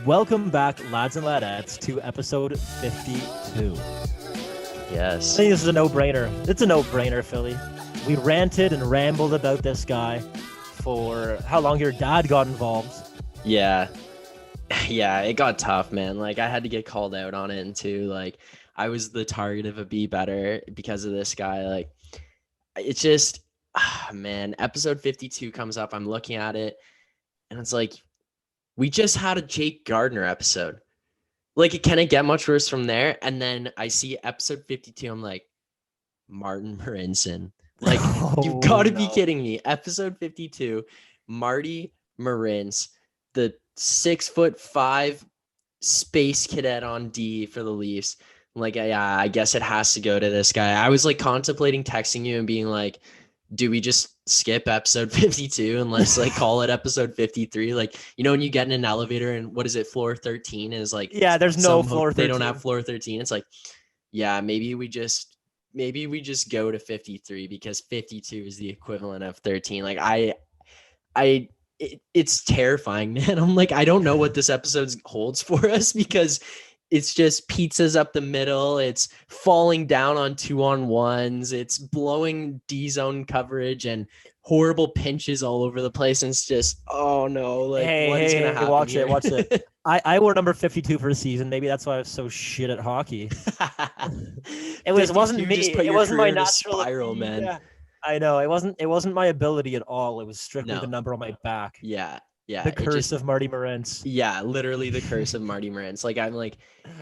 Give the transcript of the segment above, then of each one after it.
Welcome back, lads and ladettes, to episode 52. Yes. I think this is a no-brainer. It's a no-brainer, Philly. We ranted and rambled about this guy for how long your dad got involved. Yeah. Yeah, it got tough, man. Like, I had to get called out on it, and too, like, I was the target of a Be Better because of this guy. Like, it's just, man, episode 52 comes up. I'm looking at it, and it's like, we just had a Jake Gardner episode. Like, it can't get much worse from there. And then I see episode 52. I'm like, Martin Marincin. Like, you've got to be kidding me. Episode 52, Marty Morenz, the 6'5" space cadet on D for the Leafs. Like, yeah, I guess it has to go to this guy. I was like contemplating texting you and being like, do we just skip episode 52 and let's like call it episode 53? Like, you know, when you get in an elevator and what is it, floor 13 is like, yeah, there's no floor 13. They don't have floor 13. It's like, yeah, maybe we just go to 53 because 52 is the equivalent of 13. Like, it's terrifying, man. I'm like, I don't know what this episode holds for us because it's just pizzas up the middle. It's falling down on 2-on-1s. It's blowing D zone coverage and horrible pinches all over the place. And it's just, oh no, like what's gonna happen? Watch here? Watch it. I wore number 52 for a season. Maybe that's why I was so shit at hockey. It wasn't me. It wasn't my natural spiral, man. Yeah. I know. It wasn't my ability at all. It was strictly the number on my back. Yeah. Yeah. The curse of Marty Morenz. Yeah, literally the curse of Marty Morenz. Like, I'm like,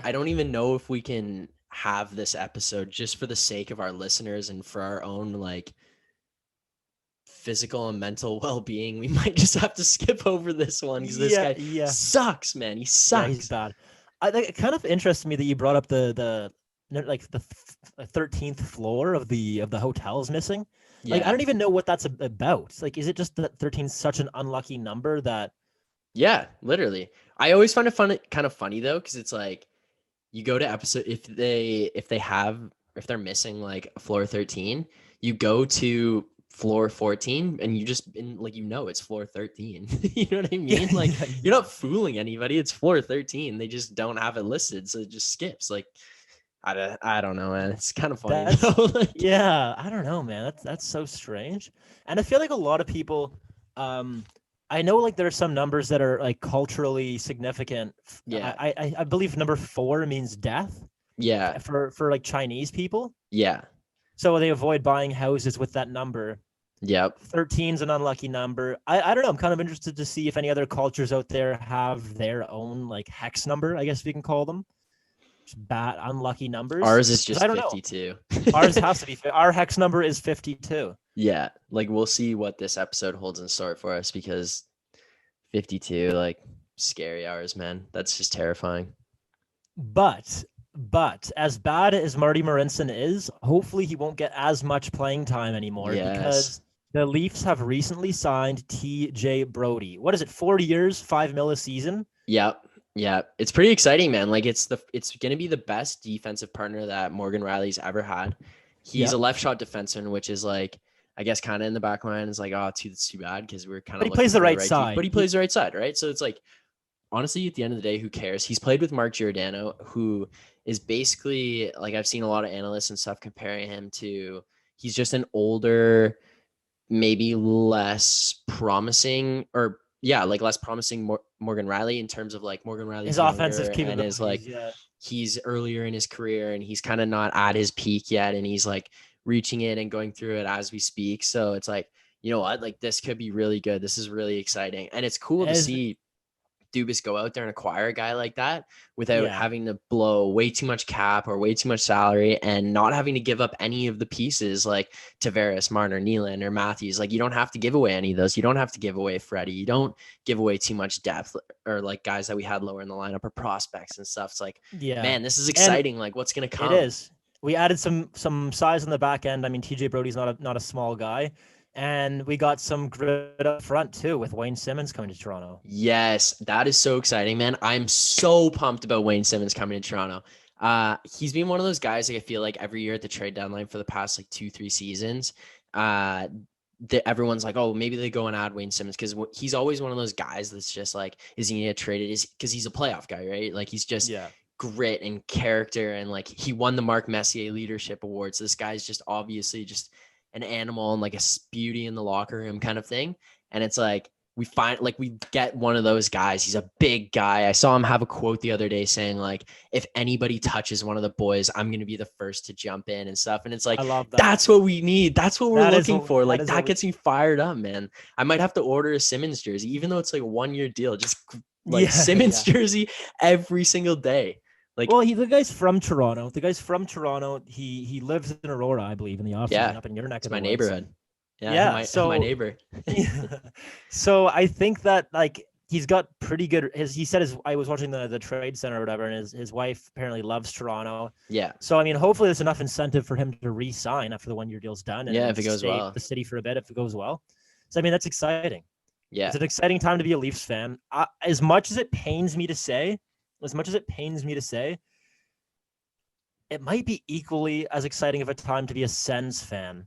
I don't even know if we can have this episode just for the sake of our listeners and for our own like physical and mental well-being. We might just have to skip over this one because this guy sucks, man. He sucks. Yeah, he's bad. It kind of interests me that you brought up the 13th floor of the hotel's missing. Yeah. Like, I don't even know what that's about. Like, is it just that 13 is such an unlucky number that? Yeah, literally. I always find it kind of funny though, because it's like you go to episode if they're missing like floor 13, you go to floor 14 and you just it's floor 13. You know what I mean? Like, you're not fooling anybody. It's floor 13. They just don't have it listed, so it just skips. Like, I don't know, man. It's kind of funny. Yeah, I don't know, man. That's so strange. And I feel like a lot of people, I know like there are some numbers that are like culturally significant. Yeah. I believe number 4 means death. Yeah. For like Chinese people. Yeah. So they avoid buying houses with that number. Yep. 13's an unlucky number. I don't know. I'm kind of interested to see if any other cultures out there have their own like hex number, I guess we can call them. Bad unlucky numbers. Ours is just 52. Ours has to be. Our hex number is 52. Yeah, like we'll see what this episode holds in store for us because 52, like, scary hours, man. That's just terrifying. But as bad as Marty Marincin is, hopefully he won't get as much playing time anymore because the Leafs have recently signed TJ Brodie. What is it? 4 years, $5 million a season. Yep. Yeah, it's pretty exciting, man. Like, it's going to be the best defensive partner that Morgan Riley's ever had. He's a left shot defenseman, which is like, I guess kind of in the back of my mind is like, oh, it's too bad because we're kind of. But he plays the right side. But he plays the right side, right? So it's like, honestly, at the end of the day, who cares? He's played with Mark Giordano, who is basically like, I've seen a lot of analysts and stuff comparing him to. He's just an older, maybe less promising or. Yeah, like less promising Morgan Riley in terms of like Morgan Riley's his offensive capabilities, and is like he's earlier in his career and he's kind of not at his peak yet, and he's like reaching it and going through it as we speak. So it's like, you know what, like this could be really good. This is really exciting, and it's cool to see Dubas go out there and acquire a guy like that without having to blow way too much cap or way too much salary and not having to give up any of the pieces like Tavares, Marner, Nylander, or Matthews. Like, you don't have to give away any of those. You don't have to give away Freddie. You don't give away too much depth or like guys that we had lower in the lineup or prospects and stuff. It's like, man, this is exciting. And like, what's going to come? It is. We added some size on the back end. I mean, TJ Brodie's not a small guy. And we got some grit up front too with Wayne Simmons coming to Toronto. Yes, that is so exciting, man. I'm so pumped about Wayne Simmons coming to Toronto. He's been one of those guys, like, I feel like every year at the trade deadline for the past like 2-3 seasons, everyone's like, oh, maybe they go and add Wayne Simmons because he's always one of those guys that's just like, is he gonna get traded? Is because he's a playoff guy, right? Like he's just grit and character, and like he won the Marc Messier Leadership Awards. This guy's just obviously just an animal and like a beauty in the locker room kind of thing. And it's like we get one of those guys. He's a big guy. I saw him have a quote the other day saying like, if anybody touches one of the boys, I'm going to be the first to jump in and stuff. And it's like, that's what we need. That's what we're looking for. Like that gets me fired up, man. I might have to order a Simmons jersey, even though it's like a 1-year deal, just like Simmons jersey every single day. Like, well, the guy's from Toronto. He lives in Aurora, I believe, in the offseason up in your neck of the woods. My neighborhood. Yeah, so my neighbor. So I think that like he's got pretty good. He said I was watching the Trade Center or whatever, and his wife apparently loves Toronto. Yeah. So I mean, hopefully there's enough incentive for him to re-sign after the 1-year deal's done. And if it goes well, the city for a bit if it goes well. So I mean, that's exciting. Yeah, it's an exciting time to be a Leafs fan. As much as it pains me to say, it might be equally as exciting of a time to be a Sens fan.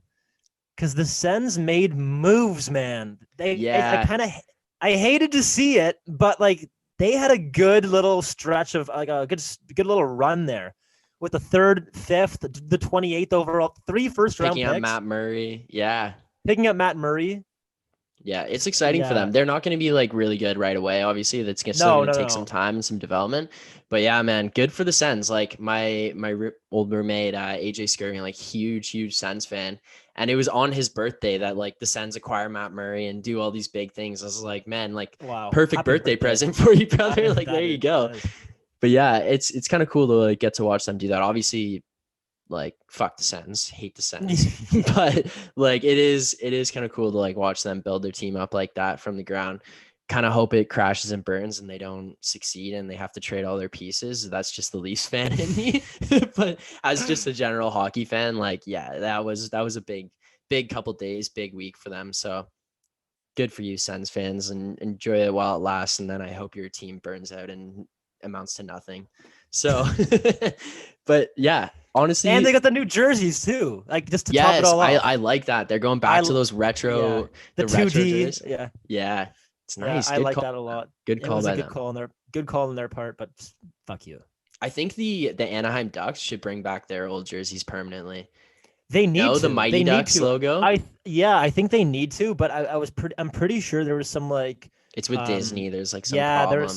Because the Sens made moves, man. I hated to see it, but like they had a good little stretch of like a good little run there with the 3rd, 5th, the 28th overall, 3 first-round picks. Picking up Matt Murray. Yeah. Picking up Matt Murray. Yeah, it's exciting for them. They're not going to be like really good right away. Obviously, that's going to take some time and some development. But yeah, man, good for the Sens. Like my old roommate, AJ Skirving, like huge Sens fan. And it was on his birthday that like the Sens acquire Matt Murray and do all these big things. I was like, man, like perfect Happy birthday present for you, brother. Like there you go. But yeah, it's kind of cool to like get to watch them do that. Obviously, like fuck the Sens, hate the Sens, but like it is kind of cool to like watch them build their team up like that from the ground. Kind of hope it crashes and burns and they don't succeed and they have to trade all their pieces. That's just the Leafs fan in me. But as just a general hockey fan, like yeah, that was a big couple days, big week for them. So good for you, Sens fans, and enjoy it while it lasts. And then I hope your team burns out and amounts to nothing. So, but yeah. Honestly, and they got the new jerseys too, like just to top it all off. I like that. They're going back to those retro, the 2D. Yeah, it's nice. I like that a lot. Good call. Good call on their part, but fuck you. I think the Anaheim Ducks should bring back their old jerseys permanently. They need to. The Mighty Ducks logo. I think they need to, but I'm pretty sure there was some like it's with Disney. There's like some problem.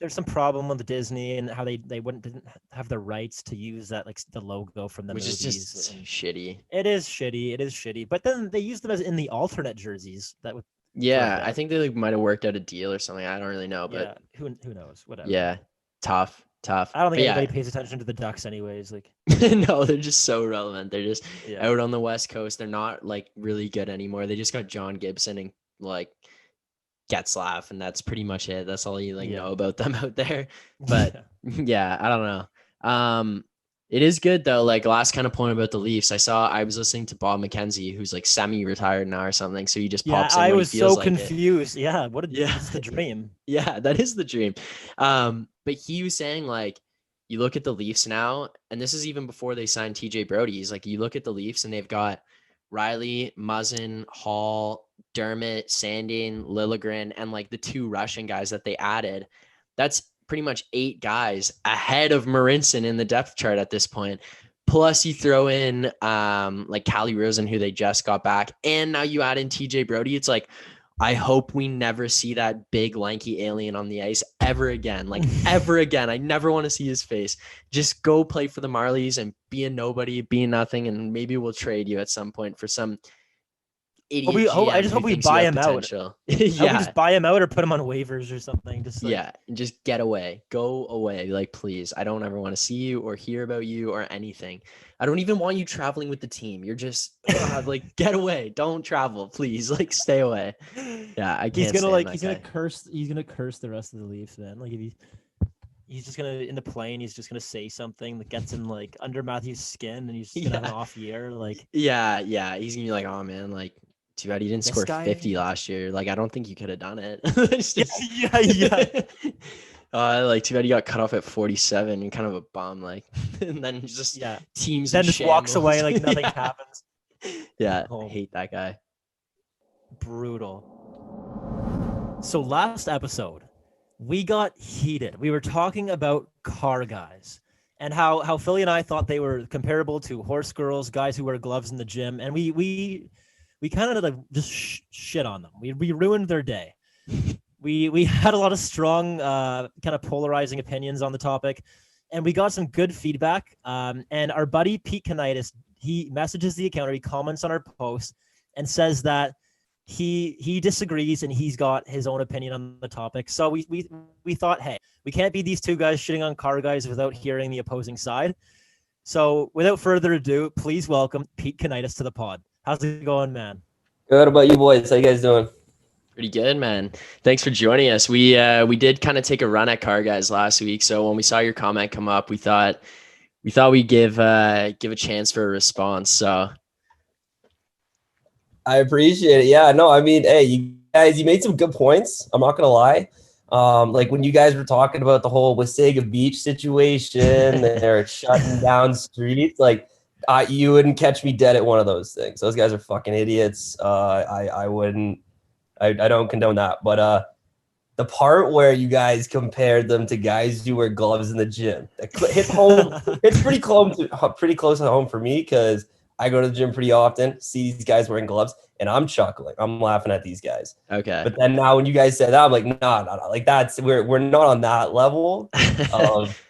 There's some problem with Disney and how they didn't have the rights to use that like the logo from the movies. Which is just shitty. It is shitty. But then they used them as in the alternate jerseys that would. Yeah, I think they like might have worked out a deal or something. I don't really know, but who knows? Whatever. Yeah, tough. I don't think anybody pays attention to the Ducks anyways. Like no, they're just so relevant. They're just out on the West Coast. They're not like really good anymore. They just got John Gibson and like Getzlaff, and that's pretty much it. That's all you know about them out there. But yeah, I don't know. It is good though. Like last kind of point about the Leafs, I was listening to Bob McKenzie, who's like semi-retired now or something. So he just pops in. I was so confused. Yeah, that's the dream. Yeah, that is the dream. But he was saying like, you look at the Leafs now, and this is even before they signed TJ Brody. He's like, you look at the Leafs and they've got Riley, Muzzin, Hall, Dermott, Sandin, Liljegren, and like the 2 Russian guys that they added. That's pretty much 8 guys ahead of Marincin in the depth chart at this point. Plus you throw in like Callie Rosen, who they just got back, and now you add in TJ Brody. It's like, I hope we never see that big lanky alien on the ice ever again. Like ever again. I never want to see his face. Just go play for the Marlies and be a nobody, be nothing, and maybe we'll trade you at some point for some idiot. I just hope we buy him out. Yeah, we just buy him out or put him on waivers or something. Just just get away, go away. Like, please, I don't ever want to see you or hear about you or anything. I don't even want you traveling with the team. You're just like, get away. Don't travel, please. Like, stay away. Yeah, I can't. He's gonna curse the rest of the Leafs, man. Like, if he's just gonna in the plane, he's just gonna say something that gets him like under Matthew's skin, and he's just gonna have an off year. Like, yeah, he's gonna be like, oh man, like, too bad you didn't score 50 last year. Like, I don't think you could have done it. Like, too bad you got cut off at 47. You're kind of a bum. Like, and then just teams. Then just walks away like nothing happens. Yeah, I hate that guy. Brutal. So last episode, we got heated. We were talking about car guys and how Philly and I thought they were comparable to horse girls, guys who wear gloves in the gym, and we kind of like just shit on them. We ruined their day. We had a lot of strong, kind of polarizing opinions on the topic, and we got some good feedback. And our buddy Pete Konidis, he messages the account, or he comments on our post and says that he disagrees and he's got his own opinion on the topic. So we thought, hey, we can't be these two guys shitting on car guys without hearing the opposing side. So without further ado, please welcome Pete Kinnitus to the pod. How's it going, man? Good. About you boys? How you guys doing? Pretty good, man. Thanks for joining us. We did kind of take a run at car guys last week. So when we saw your comment come up, we thought we'd give a chance for a response. So I appreciate it. Yeah, no, I mean, hey, you guys, you made some good points. I'm not gonna lie. Like when you guys were talking about the whole Wasaga Beach situation, they're shutting down streets. Like, you wouldn't catch me dead at one of those things. Those guys are fucking idiots. I wouldn't. I don't condone that. But the part where you guys compared them to guys who wear gloves in the gym, it hits home. It's pretty close to home for me because I go to the gym pretty often, see these guys wearing gloves, and I'm chuckling. I'm laughing at these guys. Okay. But then now when you guys said that, I'm like, no. Like we're not on that level of,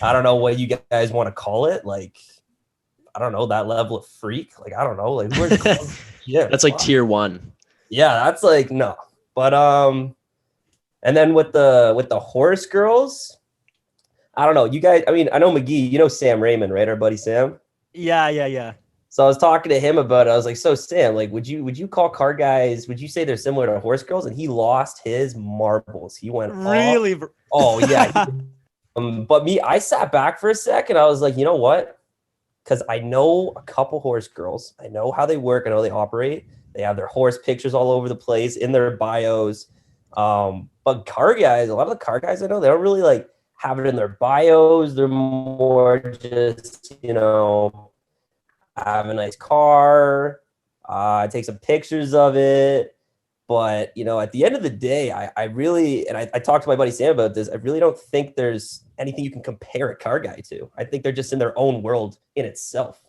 I don't know what you guys want to call it. Like, I don't know, that level of freak. Like, I don't know. Like, we're gloves. Yeah. That's like tier 1. Yeah, that's like, no. But and then with the horse girls, I don't know. You guys, I mean, I know Magee, you know Sam Raymond, right? Our buddy Sam. Yeah. So I was talking to him about it. I was like, so Sam, like, would you call car guys, would you say they're similar to horse girls? And he lost his marbles. He went really? Oh yeah. But me, I sat back for a second. I was like, you know what? Because I know a couple horse girls. I know how they work. I know they operate. They have their horse pictures all over the place in their bios. But car guys, a lot of the car guys I know, they don't really like have it in their bios. They're more just, have a nice car, take some pictures of it. But, at the end of the day, I really, and I talked to my buddy Sam about this, I really don't think there's anything you can compare a car guy to. I think they're just in their own world in itself.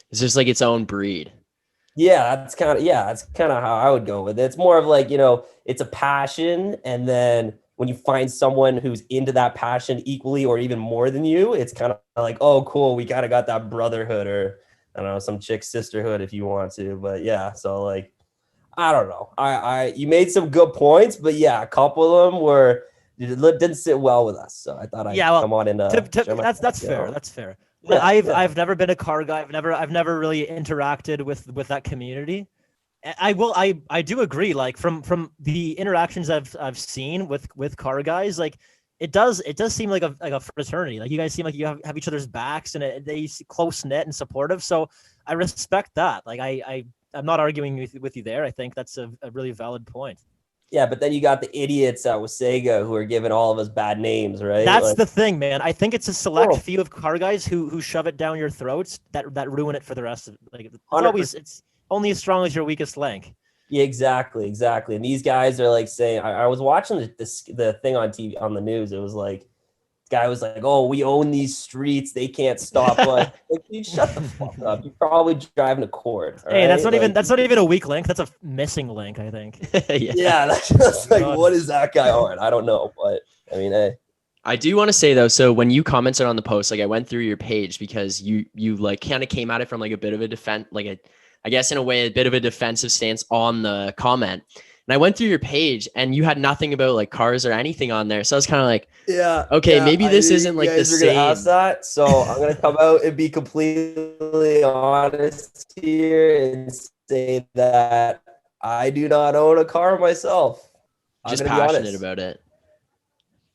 It's just like its own breed. Yeah, that's kind of how I would go with it. It's more of like, it's a passion. And then when you find someone who's into that passion equally or even more than you, it's kind of like, oh, cool. We kind of got that brotherhood, or I don't know, some chick sisterhood if you want to. But yeah, so like, I don't know. You made some good points, but yeah, a couple of them didn't sit well with us. So I thought I'd come on and that's fair. That's fair. Yeah, I've never been a car guy. I've never really interacted with that community. I do agree. Like from the interactions I've seen with car guys, like it does seem like a fraternity. Like you guys seem like you have each other's backs and they close knit and supportive. So I respect that. Like I'm not arguing with you there. I think that's a really valid point. Yeah, but then you got the idiots at Wasaga who are giving all of us bad names, right? That's the thing, man. I think it's a select few of car guys who shove it down your throats that ruin it for the rest of it. Like it's only as strong as your weakest link. Yeah, exactly. And these guys are like saying, I was watching the thing on TV on the news. It was like, guy was like, "Oh, we own these streets; they can't stop us." Like, you shut the fuck up. You're probably driving a cord. Hey, that's not even a weak link. That's a missing link, I think. Yeah, that's just like, what is that guy on? I don't know, but I mean, hey. I do want to say though, so when you commented on the post, like I went through your page because you like kind of came at it from like a bit of a defense, I guess in a way, a bit of a defensive stance on the comment. And I went through your page and you had nothing about like cars or anything on there. So I was kind of like, maybe this isn't like the same. Gonna ask that. So I'm going to come out and be completely honest here and say that I do not own a car myself. Just passionate about it.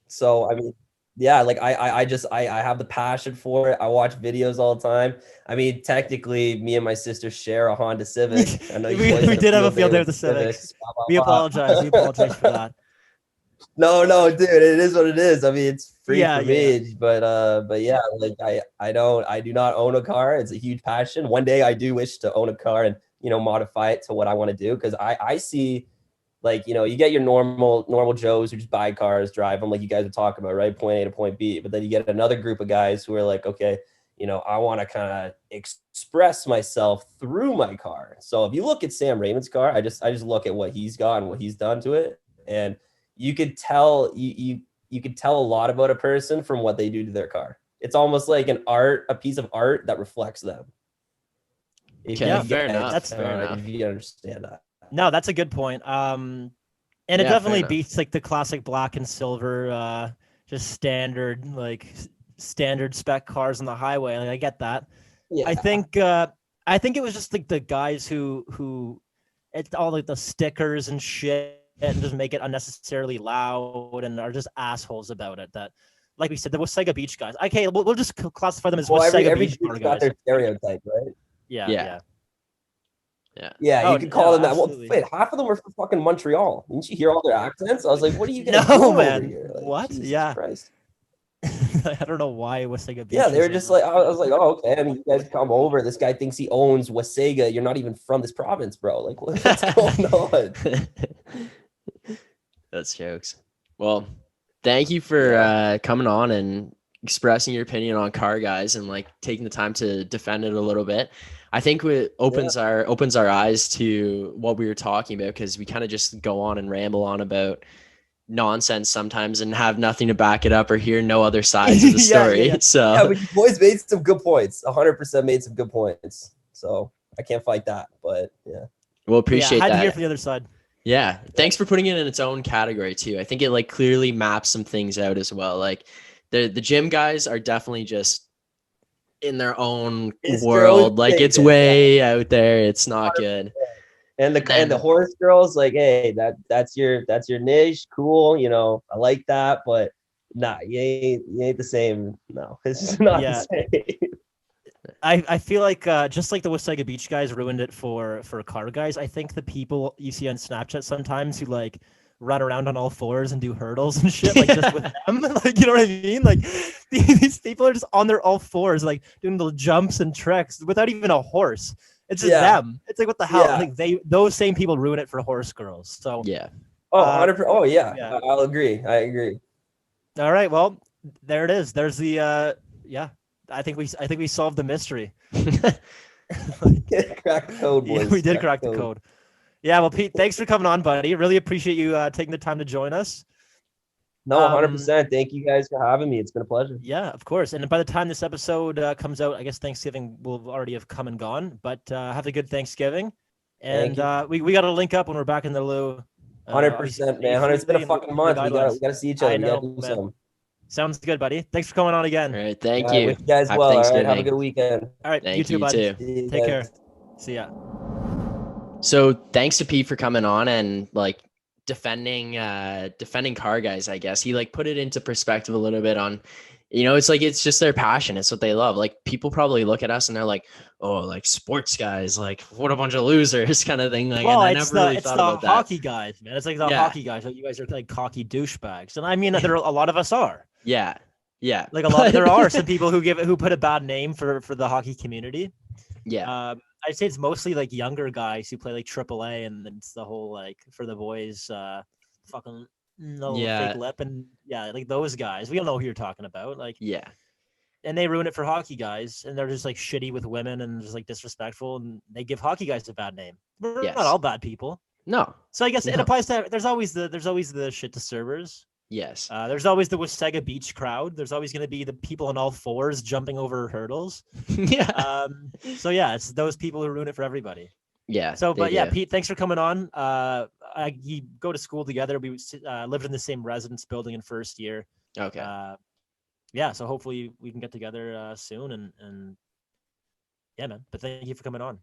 So, I mean, yeah, like I have the passion for it. I watch videos all the time. I mean, technically, me and my sister share a Honda Civic. I know we did have a field day with the Civics. We apologize. We apologize for that. No, dude, it is what it is. I mean, it's free for me, but yeah, like I do not own a car. It's a huge passion. One day I do wish to own a car and modify it to what I want to do. Because I see, like, you get your normal Joes who just buy cars, drive them, like you guys are talking about, right? Point A to point B. But then you get another group of guys who are like, okay, I want to kind of express myself through my car. So if you look at Sam Raymond's car, I just look at what he's got and what he's done to it, and you could tell you could tell a lot about a person from what they do to their car. It's almost like a piece of art that reflects them. Fair enough. That's fair enough. If you understand that. No, that's a good point. And it definitely beats like the classic black and silver, just standard spec cars on the highway. Like, I get that. Yeah. I think it was just like the guys who it's all like the stickers and shit and just make it unnecessarily loud and are just assholes about it. That, like we said, the Wasaga Beach guys. Okay, we'll just classify them as Wasaga Beach guys. Got their stereotype, right? Yeah. You could call them that. Well, wait, half of them were from fucking Montreal. Didn't you hear all their accents? I was like, what are you guys doing over here? Like, what? Jesus Christ. I don't know why Wasaga Beach. Yeah, they were just like, I was like, oh, okay. I mean, you guys come over. This guy thinks he owns Wasaga. You're not even from this province, bro. Like, what's going on? That's jokes. Well, thank you for coming on and expressing your opinion on car guys and like taking the time to defend it a little bit. I think it opens our eyes to what we were talking about, because we kind of just go on and ramble on about nonsense sometimes and have nothing to back it up or hear no other sides of the story. So but you boys made some good points. 100% made some good points. So I can't fight that, but yeah. We'll appreciate that. Had to hear from the other side. Yeah. Thanks for putting it in its own category too. I think it like clearly maps some things out as well. Like the gym guys are definitely just in their own world. Like it's way out there. It's not good. And the horse girls, like, hey, that's your niche. Cool. I like that, but nah, you ain't the same. No, it's just not the same. I feel like just like the Wasaga Beach guys ruined it for car guys. I think the people you see on Snapchat sometimes who like run around on all fours and do hurdles and shit, like just with them, like, you know what I mean? Like these people are just on their all fours, like doing little jumps and tricks without even a horse. It's just them. It's like, what the hell? Yeah. Like those same people ruin it for horse girls. So yeah. Oh, 100%. Oh yeah. I'll agree. I agree. All right. Well, there it is. There's the I think we solved the mystery. Crack the code, boys. Yeah, we did crack the code. Yeah, well, Pete, thanks for coming on, buddy. Really appreciate you taking the time to join us. No, 100%. Thank you guys for having me. It's been a pleasure. Yeah, of course. And by the time this episode comes out, I guess Thanksgiving will already have come and gone. But have a good Thanksgiving. And we got to link up when we're back in the loo. 100%, man. It's been a fucking month. We got to see each other. I know, sounds good, buddy. Thanks for coming on again. All right, thank you. You guys well. All right, have a good weekend. All right, you too, buddy. Take care. See ya. So thanks to Pete for coming on and like defending car guys. I guess he like put it into perspective a little bit on, it's like, it's just their passion. It's what they love. Like people probably look at us and they're like, oh, like sports guys, like what a bunch of losers kind of thing. Like, well, and I never really thought about that. Hockey guys, man. It's like the hockey guys. Like, you guys are like cocky douchebags. And I mean, a lot of us are. Yeah. Yeah. Like there are some people who put a bad name for the hockey community. Yeah. I'd say it's mostly like younger guys who play like AAA, and it's the whole like for the boys, fucking fake lip, and like those guys. We don't know who you're talking about, like and they ruin it for hockey guys, and they're just like shitty with women and just like disrespectful, and they give hockey guys a bad name. We're not all bad people. No. So I guess it applies to. There's always the shit disturbers. Yes. There's always the Wasaga Beach crowd. There's always going to be the people on all fours jumping over hurdles. Yeah. So yeah, it's those people who ruin it for everybody. Yeah. So, but yeah, Pete, thanks for coming on. You go to school together. We lived in the same residence building in first year. Okay. Yeah. So hopefully we can get together soon. And yeah, man. But thank you for coming on.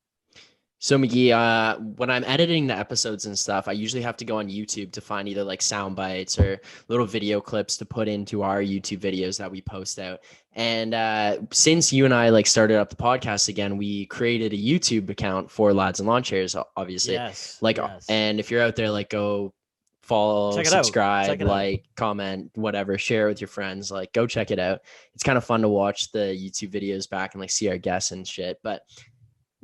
So Magee, when I'm editing the episodes and stuff, I usually have to go on YouTube to find either like sound bites or little video clips to put into our YouTube videos that we post out. And since you and I like started up the podcast again, we created a YouTube account for Lads and Lawnchairs, obviously. Yes. And if you're out there, like go follow, subscribe, like, comment, whatever, share it with your friends, like go check it out. It's kind of fun to watch the YouTube videos back and like see our guests and shit. But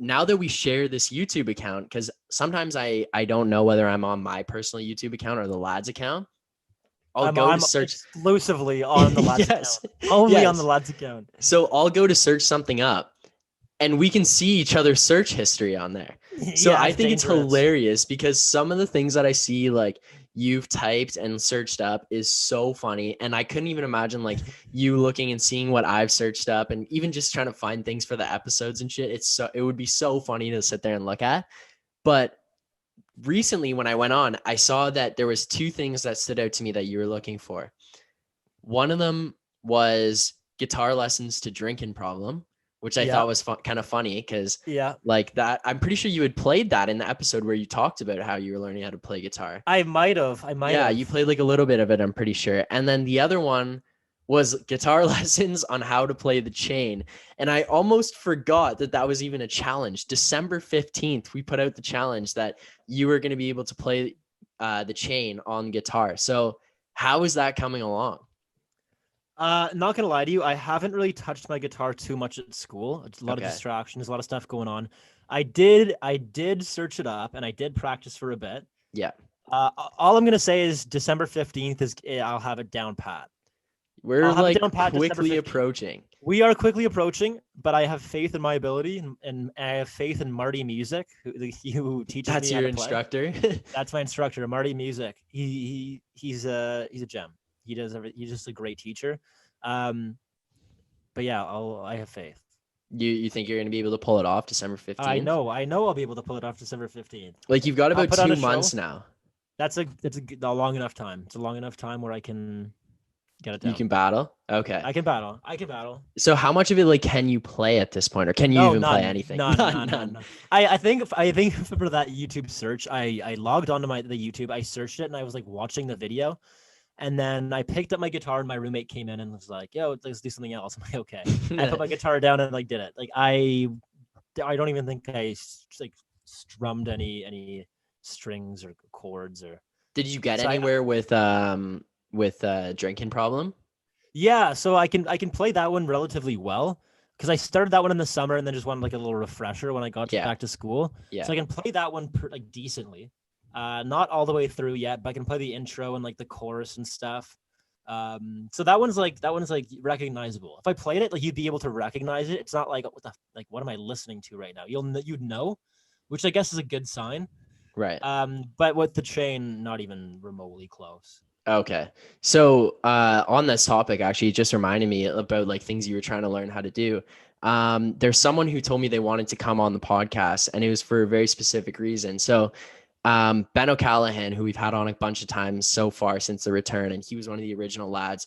now that we share this YouTube account, because sometimes I don't know whether I'm on my personal YouTube account or the lads account. I'm exclusively on the lads account. Only on the lads account. So I'll go to search something up and we can see each other's search history on there. So I think it's hilarious because some of the things that I see, like you've typed and searched up, is so funny. And I couldn't even imagine like you looking and seeing what I've searched up and even just trying to find things for the episodes and shit. It would be so funny to sit there and look at. But recently when I went on, I saw that there was 2 things that stood out to me that you were looking for. One of them was guitar lessons to drinking problem, which I thought was kind of funny because like that, I'm pretty sure you had played that in the episode where you talked about how you were learning how to play guitar. I might have. Yeah, you played like a little bit of it, I'm pretty sure. And then the other one was guitar lessons on how to play the chain. And I almost forgot that was even a challenge. December 15th, we put out the challenge that you were going to be able to play the chain on guitar. So how is that coming along? Not gonna lie to you, I haven't really touched my guitar too much at school. It's a lot of distractions, a lot of stuff going on. I did search it up and I did practice for a bit. Yeah. All I'm gonna say is December 15th is I'll have it down pat. We're like quickly approaching. We are quickly approaching, but I have faith in my ability and I have faith in Marty Music, who teaches me. That's your instructor. That's my instructor, Marty Music. He's a gem. He's just a great teacher. But yeah, I have faith. You think you're going to be able to pull it off December 15th? I know I'll be able to pull it off December 15th. Like you've got about 2 months now. That's a long enough time. It's a long enough time where I can get it down. You can battle? Okay. I can battle. So how much of it like can you play at this point, or can you even play anything? None. I think for that YouTube search, I logged onto the YouTube, I searched it and I was like watching the video. And then I picked up my guitar and my roommate came in and was like, yo, let's do something else. I'm like, okay. I put my guitar down and like did it. Like I don't even think I like strummed any strings or chords or. Did you get anywhere with drinking problem? Yeah, so I can play that one relatively well because I started that one in the summer and then just wanted like a little refresher when I got back to school. Yeah. So I can play that one like decently. Not all the way through yet, but I can play the intro and like the chorus and stuff. So that one's like recognizable. If I played it, like you'd be able to recognize it. It's not like what am I listening to right now? You'd know, which I guess is a good sign. Right. But with the chain, not even remotely close. Okay. So on this topic, actually, it just reminded me about like things you were trying to learn how to do. There's someone who told me they wanted to come on the podcast, and it was for a very specific reason. So Ben O'Callahan, who we've had on a bunch of times so far since the return, and he was one of the original lads,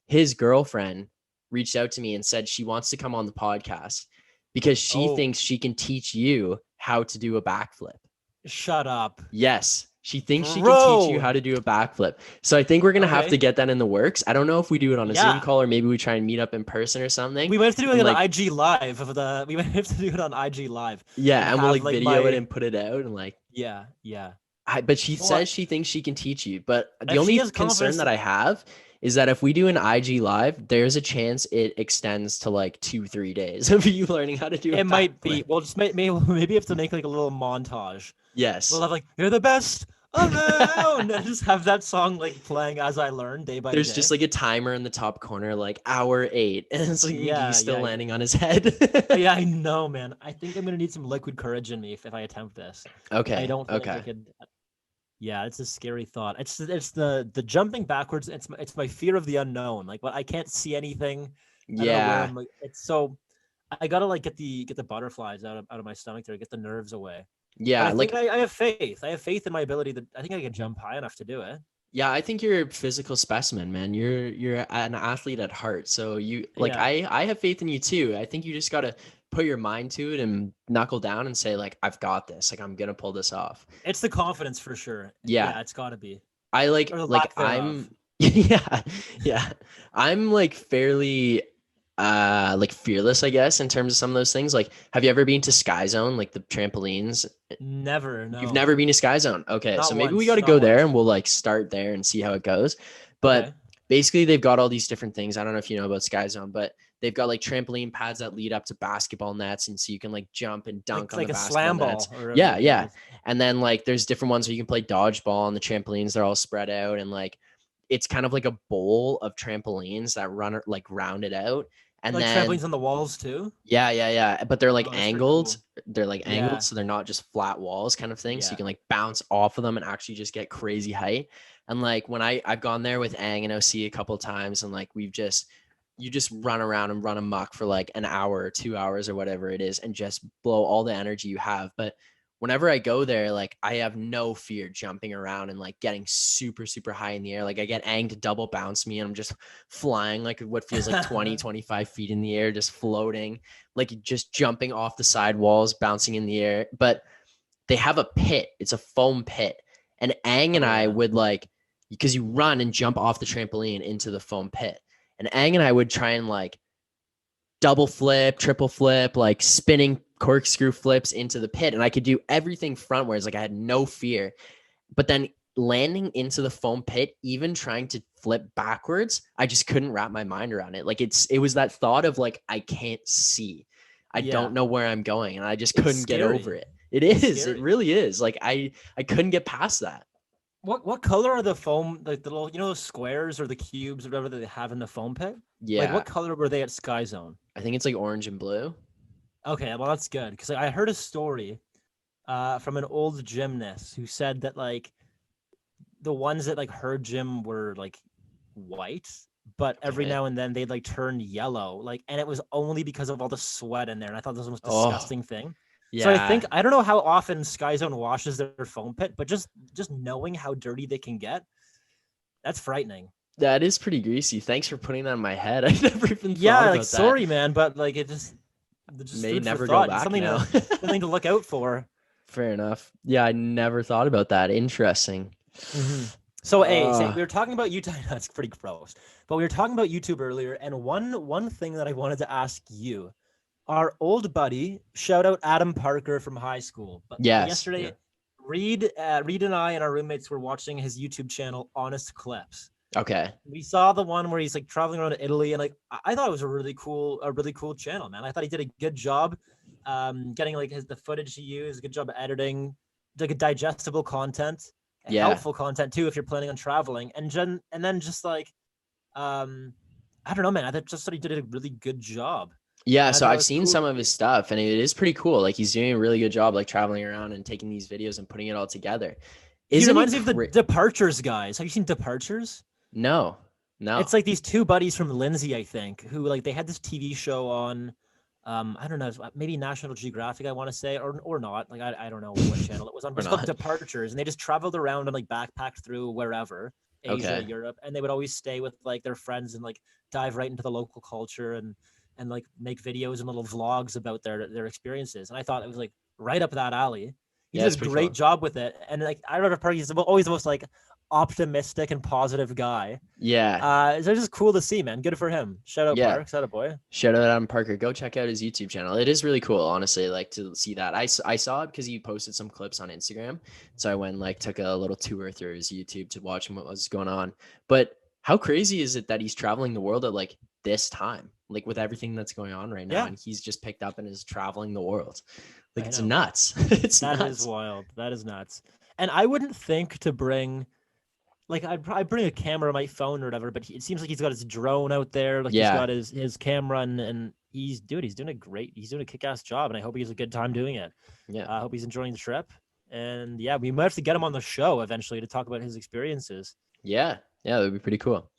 his girlfriend reached out to me and said she wants to come on the podcast because she thinks she can teach you how to do a backflip. Shut up. Yes. She thinks she can teach you how to do a backflip. So I think we're going to have to get that in the works. I don't know if we do it on a Zoom call or maybe we try and meet up in person or something. We might have to do it on IG Live. We might have to do it on IG Live. Yeah, and we'll like video it and put it out and like. Yeah. But she says she thinks she can teach you. But the only concern that I have is that if we do an IG Live, there's a chance it extends to like 2-3 days of you learning how to do it. It might be. We'll just maybe have to make like a little montage. Yes. We'll have like, you're the best around, and just have that song like playing as I learn day by day. There's just like a timer in the top corner, like hour 8, and it's like he's still landing on his head. Yeah, I know, man. I think I'm gonna need some liquid courage in me if I attempt this. Okay. I don't think I could. Yeah, it's a scary thought. It's the jumping backwards. It's my fear of the unknown. Like, I can't see anything. Yeah. It's so I gotta like get the butterflies out of my stomach there, get the nerves away. Yeah, I have faith. I have faith in my ability that I think I can jump high enough to do it. Yeah, I think you're a physical specimen, man. You're an athlete at heart. So I have faith in you too. I think you just gotta put your mind to it and knuckle down and say like, I've got this. Like I'm gonna pull this off. It's the confidence for sure. Yeah, it's gotta be. I'm like fairly fearless, I guess, in terms of some of those things. Like, have you ever been to Sky Zone, like the trampolines? Never. No. You've never been to Sky Zone? Okay, Not so maybe once, we got to go there and we'll like start there and see how it goes. But basically they've got all these different things. I don't know if you know about Sky Zone, but they've got like trampoline pads that lead up to basketball nets, and so you can like jump and dunk on like the a basketball slam nets. ball. Or Yeah. And then like there's different ones where you can play dodgeball on the trampolines. They're all spread out, and like it's kind of like a bowl of trampolines that run like rounded out. And like then trampolines on the walls too. yeah. But they're like Oh, that's pretty angled. cool. They're like Yeah. angled, so they're not just flat walls kind of thing. So Yeah. you can like bounce off of them and actually just get crazy height. And like when I've gone there with Ang and OC a couple of times, and like you just run around and run amok for like an hour or 2 hours or whatever it is, and just blow all the energy you have. But whenever I go there, like I have no fear jumping around and like getting super, super high in the air. Like I get Ang to double bounce me, and I'm just flying like what feels like 20, 25 feet in the air, just floating, like just jumping off the side walls, bouncing in the air. But they have a pit. It's a foam pit. And Ang and I would like, because you run and jump off the trampoline into the foam pit. And Ang and I would try and like double flip, triple flip, like spinning corkscrew flips into the pit. And I could do everything frontwards. Like I had no fear. But then landing into the foam pit, even trying to flip backwards, I just couldn't wrap my mind around it. Like it was that thought of like, I can't see. I don't know where I'm going. And I just couldn't get over it. It is. It really is. Like I couldn't get past that. What color are the foam, like the little, those squares or the cubes or whatever that they have in the foam pit? Yeah. Like what color were they at Sky Zone? I think it's like orange and blue. Okay, well that's good, because I heard a story from an old gymnast who said that like the ones that like her gym were like white, but every now and then they'd like turn yellow, like, and it was only because of all the sweat in there. And I thought this was the most disgusting thing. Yeah. So I don't know how often Sky Zone washes their foam pit, but just knowing how dirty they can get, that's frightening. That is pretty greasy. Thanks for putting that in my head. I never even thought about that. Sorry, man, but like it just may never go back something now. Something to look out for. Fair enough. Yeah, I never thought about that. Interesting. Mm-hmm. So, we were talking about YouTube. That's pretty gross. But we were talking about YouTube earlier, and one thing that I wanted to ask you, our old buddy, shout out Adam Parker from high school. But yesterday, Reed and I and our roommates were watching his YouTube channel, Honest Clips. Okay. We saw the one where he's like traveling around Italy, and like I thought it was a really cool channel, man. I thought he did a good job getting like the footage he used, good job of editing, like a digestible content, helpful content too if you're planning on traveling, and then just like I don't know, man. I just thought he did a really good job. Yeah, so I've seen some of his stuff, and it is pretty cool. Like he's doing a really good job, like traveling around and taking these videos and putting it all together. He reminds me of the Departures guys. Have you seen Departures? No. It's like these two buddies from Lindsay, I think, who like they had this TV show on, I don't know, maybe National Geographic, I want to say, or not. Like I don't know what channel it was on, but it's called Departures, and they just traveled around and like backpacked through wherever, Asia, Europe, and they would always stay with like their friends and like dive right into the local culture and like make videos and little vlogs about their experiences. And I thought it was like right up that alley. He did a great job with it. And like I remember Parker, he's always the most like optimistic and positive guy. Yeah. So it's just cool to see, man. Good for him. Shout out Park. Shout out boy. Shout out Adam Parker. Go check out his YouTube channel. It is really cool, honestly, like to see that. I saw it because he posted some clips on Instagram. So I went like took a little tour through his YouTube to watch what was going on. But how crazy is it that he's traveling the world at like this time, like with everything that's going on right now, and he's just picked up and is traveling the world? Like it's nuts. That is wild. That is nuts. And I wouldn't think to bring, like I'd bring a camera on my phone or whatever, but it seems like he's got his drone out there. Like he's got his camera and he's doing a kick-ass job, and I hope he has a good time doing it. Yeah. I hope he's enjoying the trip. And we might have to get him on the show eventually to talk about his experiences. Yeah, that would be pretty cool.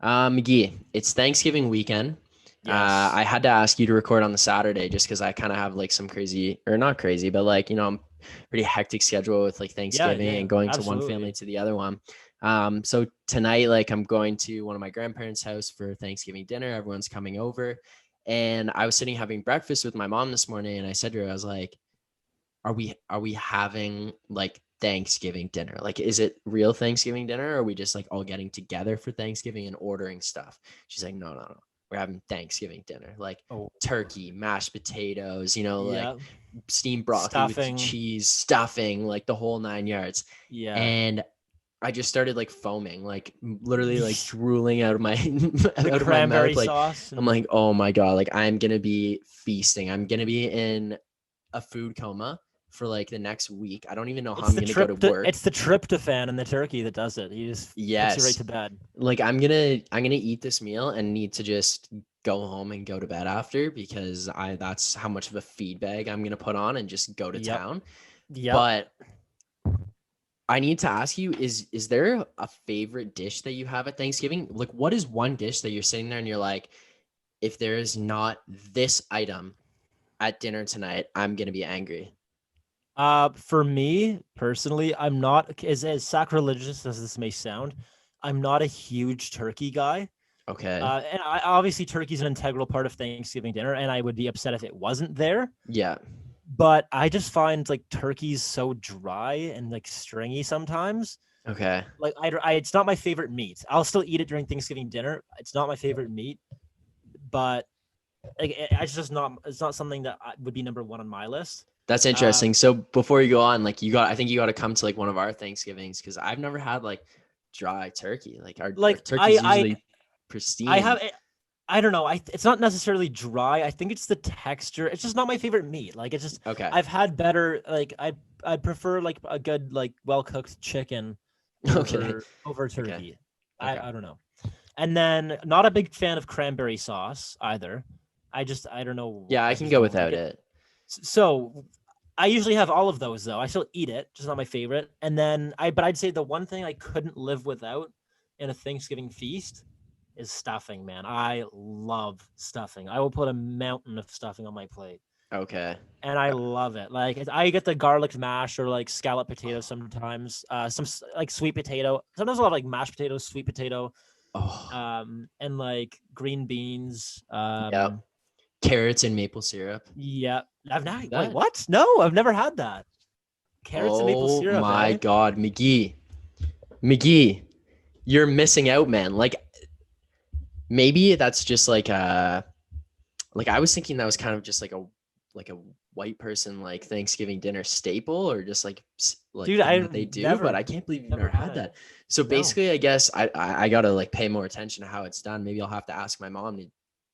Magee, it's Thanksgiving weekend. Yes. I had to ask you to record on the Saturday just because I kind of have like some crazy, or not crazy, but like, I'm pretty hectic schedule with like Thanksgiving and going to one family to the other one. So tonight, like I'm going to one of my grandparents' house for Thanksgiving dinner. Everyone's coming over, and I was sitting having breakfast with my mom this morning, and I said to her, I was like, are we having like Thanksgiving dinner? Like, is it real Thanksgiving dinner, or are we just like all getting together for Thanksgiving and ordering stuff? She's like, no. We're having Thanksgiving dinner, like turkey, mashed potatoes, like steamed broccoli with cheese, stuffing, like the whole 9 yards. Yeah. And I just started like foaming, like literally like drooling out of my The out of my cranberry mouth. Like sauce. I'm like, oh my God, like I'm gonna be feasting. I'm gonna be in a food coma for like the next week. I don't even know how I'm gonna go to work. It's the tryptophan in the turkey that does it. He just puts you right to bed. Like I'm gonna eat this meal and need to just go home and go to bed after, because that's how much of a feed bag I'm gonna put on and just go to town. Yeah. But I need to ask you, is there a favorite dish that you have at Thanksgiving? Like, what is one dish that you're sitting there and you're like, if there is not this item at dinner tonight, I'm going to be angry? For me personally, I'm not as sacrilegious as this may sound. I'm not a huge turkey guy. Okay. And obviously turkey is an integral part of Thanksgiving dinner, and I would be upset if it wasn't there. Yeah. But I just find like turkey's so dry and like stringy sometimes. Okay. Like it's not my favorite meat. I'll still eat it during Thanksgiving dinner. It's not my favorite meat, but like it's not something that would be number one on my list. That's interesting. So before you go on, like I think you got to come to like one of our Thanksgivings, because I've never had like dry turkey. Like our turkey's usually pristine. I don't know. It's not necessarily dry. I think it's the texture. It's just not my favorite meat. Like it's just okay. I've had better. Like I'd prefer like a good like well cooked chicken over turkey. Okay. I don't know. And then not a big fan of cranberry sauce either. I don't know. Yeah, I can go without it. So I usually have all of those though. I still eat it, just not my favorite. And then I'd say the one thing I couldn't live without in a Thanksgiving feast is stuffing, man. I love stuffing. I will put a mountain of stuffing on my plate. Okay. And I love it. Like I get the garlic mash or like scallop potatoes sometimes. Some like sweet potato. Sometimes a lot of like mashed potatoes, sweet potato. And like green beans. Carrots and maple syrup. Yeah. Wait, what? No, I've never had that. Carrots and maple syrup. Oh my God, Magee, you're missing out, man. Like maybe that's just like I was thinking that was kind of just like a white person like Thanksgiving dinner staple, or just like dude, they do, but I can't believe you've never had that. So basically, I guess I gotta like pay more attention to how it's done. Maybe I'll have to ask my mom to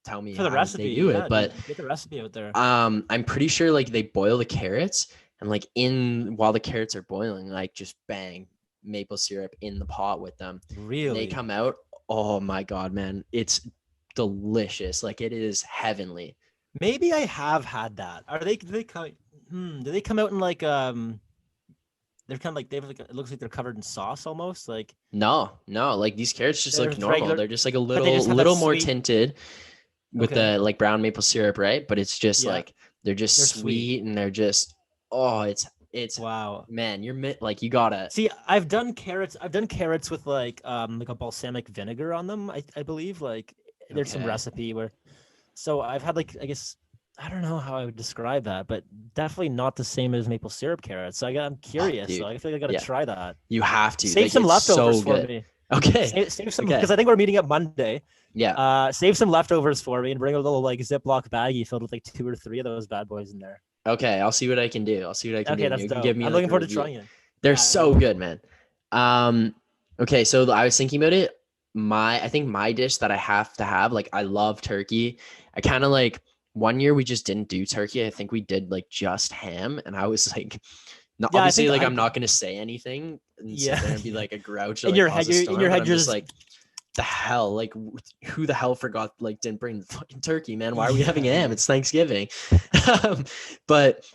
tell me for the recipe. They do it, but get the recipe out there. I'm pretty sure like they boil the carrots, and like while the carrots are boiling, like just bang maple syrup in the pot with them. Really? And they come out. Oh my God, man. It's delicious. Like it is heavenly. Maybe I have had that. Do they come out in like they're kind of like it looks like they're covered in sauce almost, like no, like these carrots just look normal. Regular, they're just like a little more tinted with the like brown maple syrup, right? But it's just like they're sweet and they're just it's wow, man. You're like you gotta see. I've done carrots with like a balsamic vinegar on them. I believe like there's some recipe where. So I've had like, I guess, I don't know how I would describe that, but definitely not the same as maple syrup carrots. So I'm curious. So I feel like I got to try that. You have to save some leftovers for me. Okay. Save some because I think we're meeting up Monday. Yeah. Save some leftovers for me and bring a little like Ziploc baggie filled with like 2 or 3 of those bad boys in there. Okay, I'll see what I can do. Okay, that's dope. I'm looking forward to trying it. They're so good, man. Okay, so I was thinking about it. I think my dish that I have to have, like I love turkey. I kind of like one year we just didn't do turkey. I think we did like just ham, and I was like, no, obviously like I'm not gonna say anything and sit there and be like a grouch. In your head, you're just like, the hell, like who the hell forgot like didn't bring the fucking turkey, man? Why are we having ham? It's Thanksgiving. But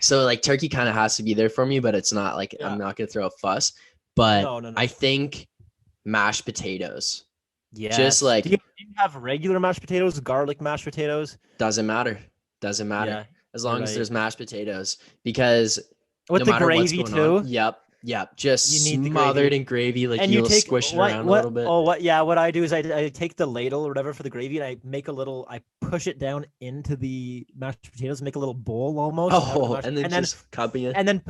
so like turkey kind of has to be there for me, but it's not like I'm not gonna throw a fuss. But no. I think mashed potatoes. Yeah. Just like, do you have regular mashed potatoes, garlic mashed potatoes? Doesn't matter. Yeah, as long as there's mashed potatoes, because with the gravy too. Yep. Just smothered in gravy, like you'll squish it around a little bit. What I do is I take the ladle or whatever for the gravy and I push it down into the mashed potatoes, make a little bowl almost. And then just cupping it. And then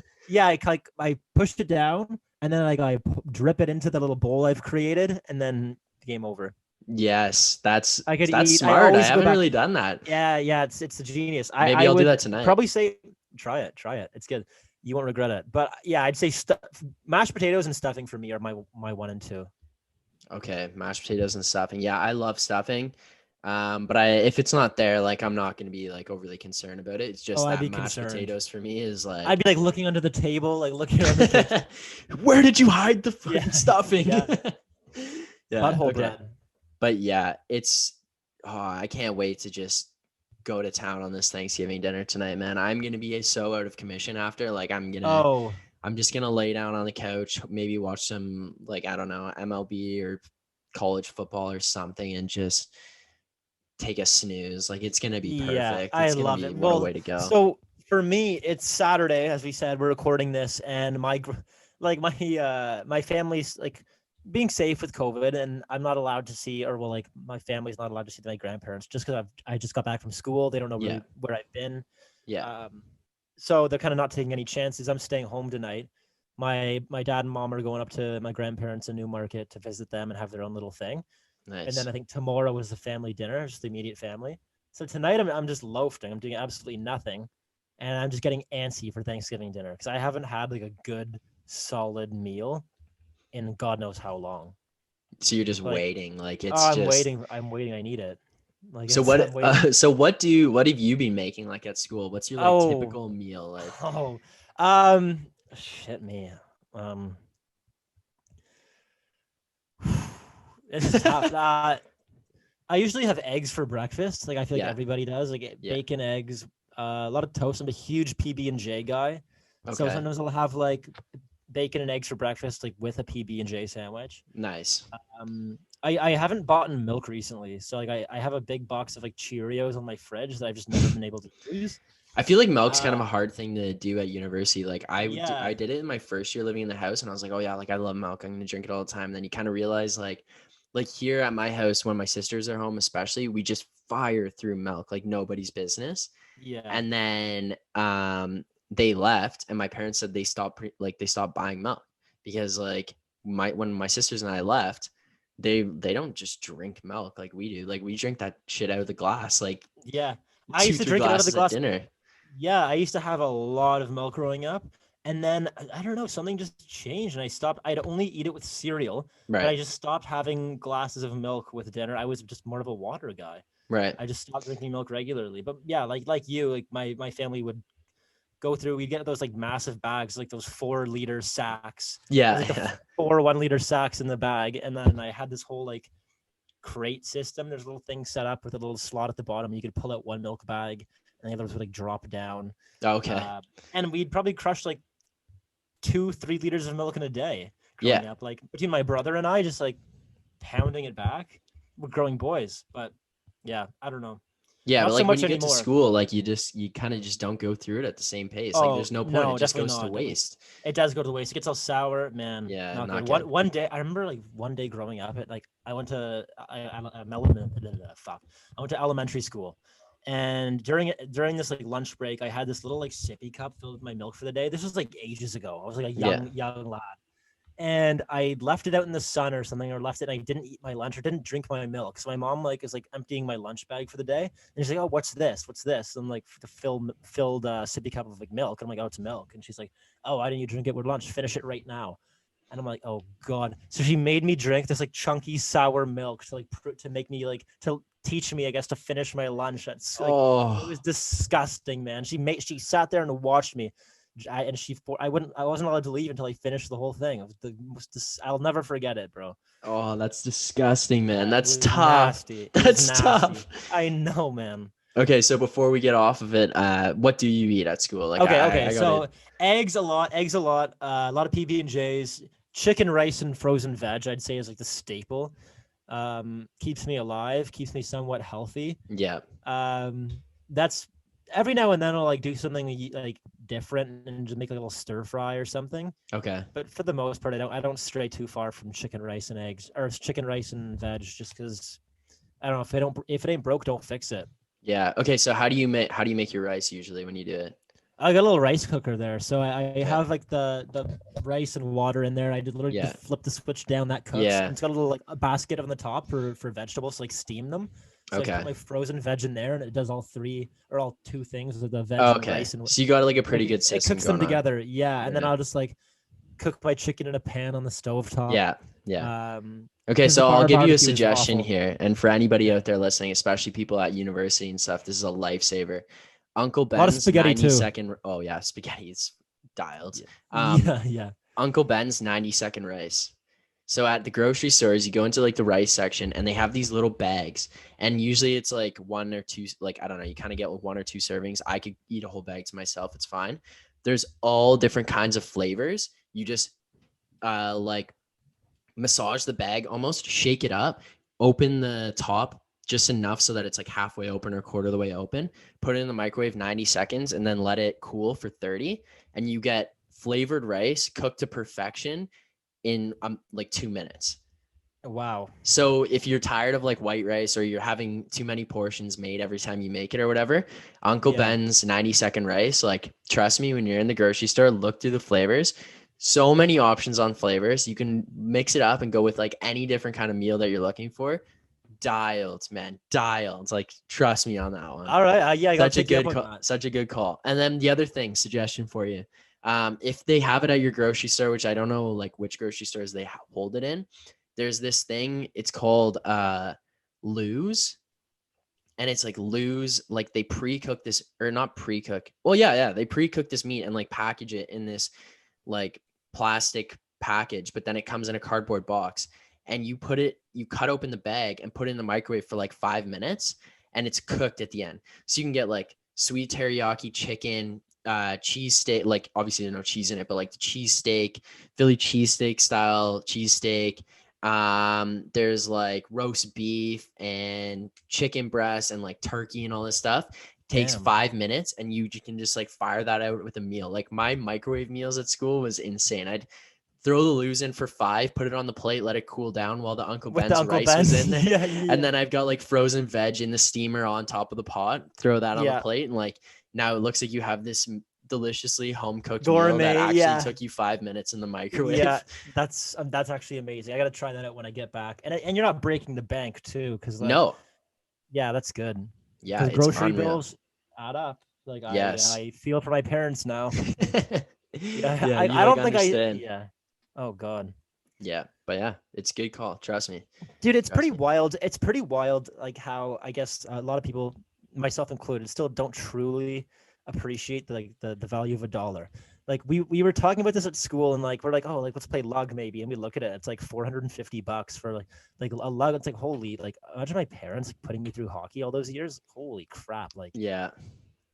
I push it down and then I drip it into the little bowl I've created, and then game over. Yes, that's smart. I haven't really done that. Yeah, it's a genius. Maybe I'll do that tonight. Probably say try it. It's good. You won't regret it. But yeah, I'd say mashed potatoes and stuffing for me are my 1 and 2. Okay, mashed potatoes and stuffing. Yeah, I love stuffing. But if it's not there, like I'm not gonna be like overly concerned about it. It's just I'd that be mashed concerned. potatoes for me is like I'd be like looking under the table, like looking around the kitchen. Where did you hide the fucking stuffing? Yeah. Butthole okay. bread. But yeah, I can't wait to just go to town on this Thanksgiving dinner tonight, man. I'm gonna be so out of commission after. Like I'm just gonna lay down on the couch, maybe watch some like I don't know MLB or college football or something, and just take a snooze. Like it's gonna be perfect. I it's love gonna it. be what a way to go. So for me, it's Saturday, as we said. We're recording this, and my family's like being safe with COVID, and I'm not allowed to see, or well, like my family's not allowed to see my grandparents just because I just got back from school. They don't know really where I've been. Yeah. So they're kind of not taking any chances. I'm staying home tonight. My dad and mom are going up to my grandparents in Newmarket to visit them and have their own little thing. Nice. And then I think tomorrow is the family dinner, just the immediate family. So tonight I'm just loafing. I'm doing absolutely nothing, and I'm just getting antsy for Thanksgiving dinner because I haven't had like a good solid meal in God knows how long. So you're just waiting, like it's. I'm waiting. I need it. Like so what? So what have you been making like at school? What's your like typical meal like? Shit me. It's tough. I usually have eggs for breakfast. Like I feel like everybody does. Like bacon, eggs, a lot of toast. I'm a huge PB&J guy. Okay. So sometimes I'll have like bacon and eggs for breakfast, like with a PB&J sandwich. Nice. I haven't bought milk recently, so like I have a big box of like Cheerios on my fridge that I've just never been able to use. I feel like milk's kind of a hard thing to do at university. Like I did it in my first year living in the house, and I was like, oh yeah, like I love milk. I'm gonna drink it all the time. And then you kind of realize like here at my house, when my sisters are home, especially, we just fire through milk like nobody's business. Yeah. And then they left, and my parents said they stopped buying milk because like when my sisters and I left, they don't just drink milk like we do. Like we drink that shit out of the glass. Like I used to drink it out of the glass at dinner. Yeah, I used to have a lot of milk growing up, and then I don't know, something just changed, and I stopped. I'd only eat it with cereal, but I just stopped having glasses of milk with dinner. I was just more of a water guy. Right. I just stopped drinking milk regularly. But yeah, like you, like my family would go through. We'd get those like massive bags, like those 4-liter sacks. Yeah, like 4 1-liter sacks in the bag, and then I had this whole like crate system. There's a little thing set up with a little slot at the bottom. You could pull out one milk bag, and the others would like drop down. Okay. And we'd probably crush like 2-3 liters of milk in a day growing up. Like between my brother and I, just like pounding it back. We're growing boys, but yeah, I don't know. Yeah, not but like so when you get anymore. to school, like you kind of just don't go through it at the same pace. Like there's no point. It just goes to waste. It does go to waste. It gets all sour, man. Yeah, not good. One day, I remember like one day growing up, I went to elementary school, and during this like lunch break, I had this little like sippy cup filled with my milk for the day. This was like ages ago. I was like a young lad. And I left it out in the sun or something, or left it. And I didn't eat my lunch or didn't drink my milk. So my mom like is like emptying my lunch bag for the day, and she's like, "Oh, what's this? What's this?" And I'm like, the filled sippy cup of like milk. And I'm like, "Oh, it's milk." And she's like, "Oh, why didn't you drink it with lunch? Finish it right now." And I'm like, "Oh God!" So she made me drink this like chunky sour milk to like to make me like to teach me, I guess, to finish my lunch. That's like, it was disgusting, man. She sat there and watched me. I wasn't allowed to leave until I finished the whole thing. It was the most I'll never forget it, bro. Oh, that's disgusting, man. That's tough. That's tough. I know, man. Okay, so before we get off of it, what do you eat at school? Like, So eggs a lot, a lot of PB&Js, chicken, rice, and frozen veg. I'd say is like the staple. Keeps me alive, keeps me somewhat healthy. Yeah. That's every now and then I'll like do something like different and just make a little stir fry or something. Okay. But for the most part, I don't stray too far from chicken, rice, and eggs, or chicken, rice, and veg, just because I don't know if it ain't broke, don't fix it. Yeah. Okay. So how do you make your rice usually when you do it? I got a little rice cooker there, so I have like the rice and water in there. I did literally just flip the switch down, that cooks. Yeah. And it's got a little like a basket on the top for vegetables, to, like steam them. So I Okay. put my frozen veg in there, and it does all two things with the veg Oh, and okay. rice. And So you got like a pretty like, good system it cooks them going on. together. Yeah, and then Yeah. I'll just like cook my chicken in a pan on the stovetop. Yeah. Um, Okay, 'cause so the I'll bar give you a barbecue is suggestion awful. here. And for anybody out there listening, especially people at university and stuff, this is a lifesaver. Uncle A lot of Ben's spaghetti 90 too. second. Oh, yeah, spaghetti is dialed. Yeah. Uncle Ben's 90-second rice. So at the grocery stores, you go into like the rice section and they have these little bags. And usually it's like one or two, like, I don't know, you kind of get with 1 or 2 servings. I could eat a whole bag to myself. It's fine. There's all different kinds of flavors. You just like massage the bag, almost shake it up, open the top just enough so that it's like halfway open or quarter of the way open, put it in the microwave 90 seconds and then let it cool for 30. And you get flavored rice cooked to perfection in like 2 minutes. Wow. So if you're tired of like white rice or you're having too many portions made every time you make it or whatever, Uncle Ben's 90-second rice, like trust me, when you're in the grocery store, look through the flavors. So many options on flavors. You can mix it up and go with like any different kind of meal that you're looking for. Dialed, man, dialed. Like trust me on that one. All right. Yeah, I got such a good call. And then the other thing, suggestion for you. If they have it at your grocery store, which I don't know like which grocery stores they hold it in, there's this thing, it's called Lose. And it's like Lose, like they pre-cook this, or not pre-cook. Well, yeah, they pre-cook this meat and like package it in this like plastic package, but then it comes in a cardboard box. And you cut open the bag and put it in the microwave for like 5 minutes, and it's cooked at the end. So you can get like sweet teriyaki chicken, cheese steak, like obviously there's no cheese in it, but like the cheese steak, Philly cheesesteak style cheese steak. There's like roast beef and chicken breast and like turkey and all this stuff. Takes 5 minutes, and you can just like fire that out with a meal. Like my microwave meals at school was insane. I'd throw the Lose in for 5, put it on the plate, let it cool down while the Uncle Ben's rice was in there. Yeah. And then I've got like frozen veg in the steamer on top of the pot. Throw that on the plate, and like now it looks like you have this deliciously home cooked meal that actually took you 5 minutes in the microwave. Yeah, that's actually amazing. I gotta try that out when I get back. And you're not breaking the bank too, because like, no. Yeah, that's good. Yeah, because grocery bills add up. Like I feel for my parents now. I don't think understand. Yeah. Oh God. Yeah, but yeah, it's a good call. Trust me, dude. It's pretty wild. It's pretty wild, like how I guess a lot of people, myself included, still don't truly appreciate the value of a dollar. Like we were talking about this at school, and like we're like, oh, like let's play lug maybe, and we look at it, it's like $450 for like a lug. It's like holy, like imagine my parents like putting me through hockey all those years. Holy crap! Like yeah.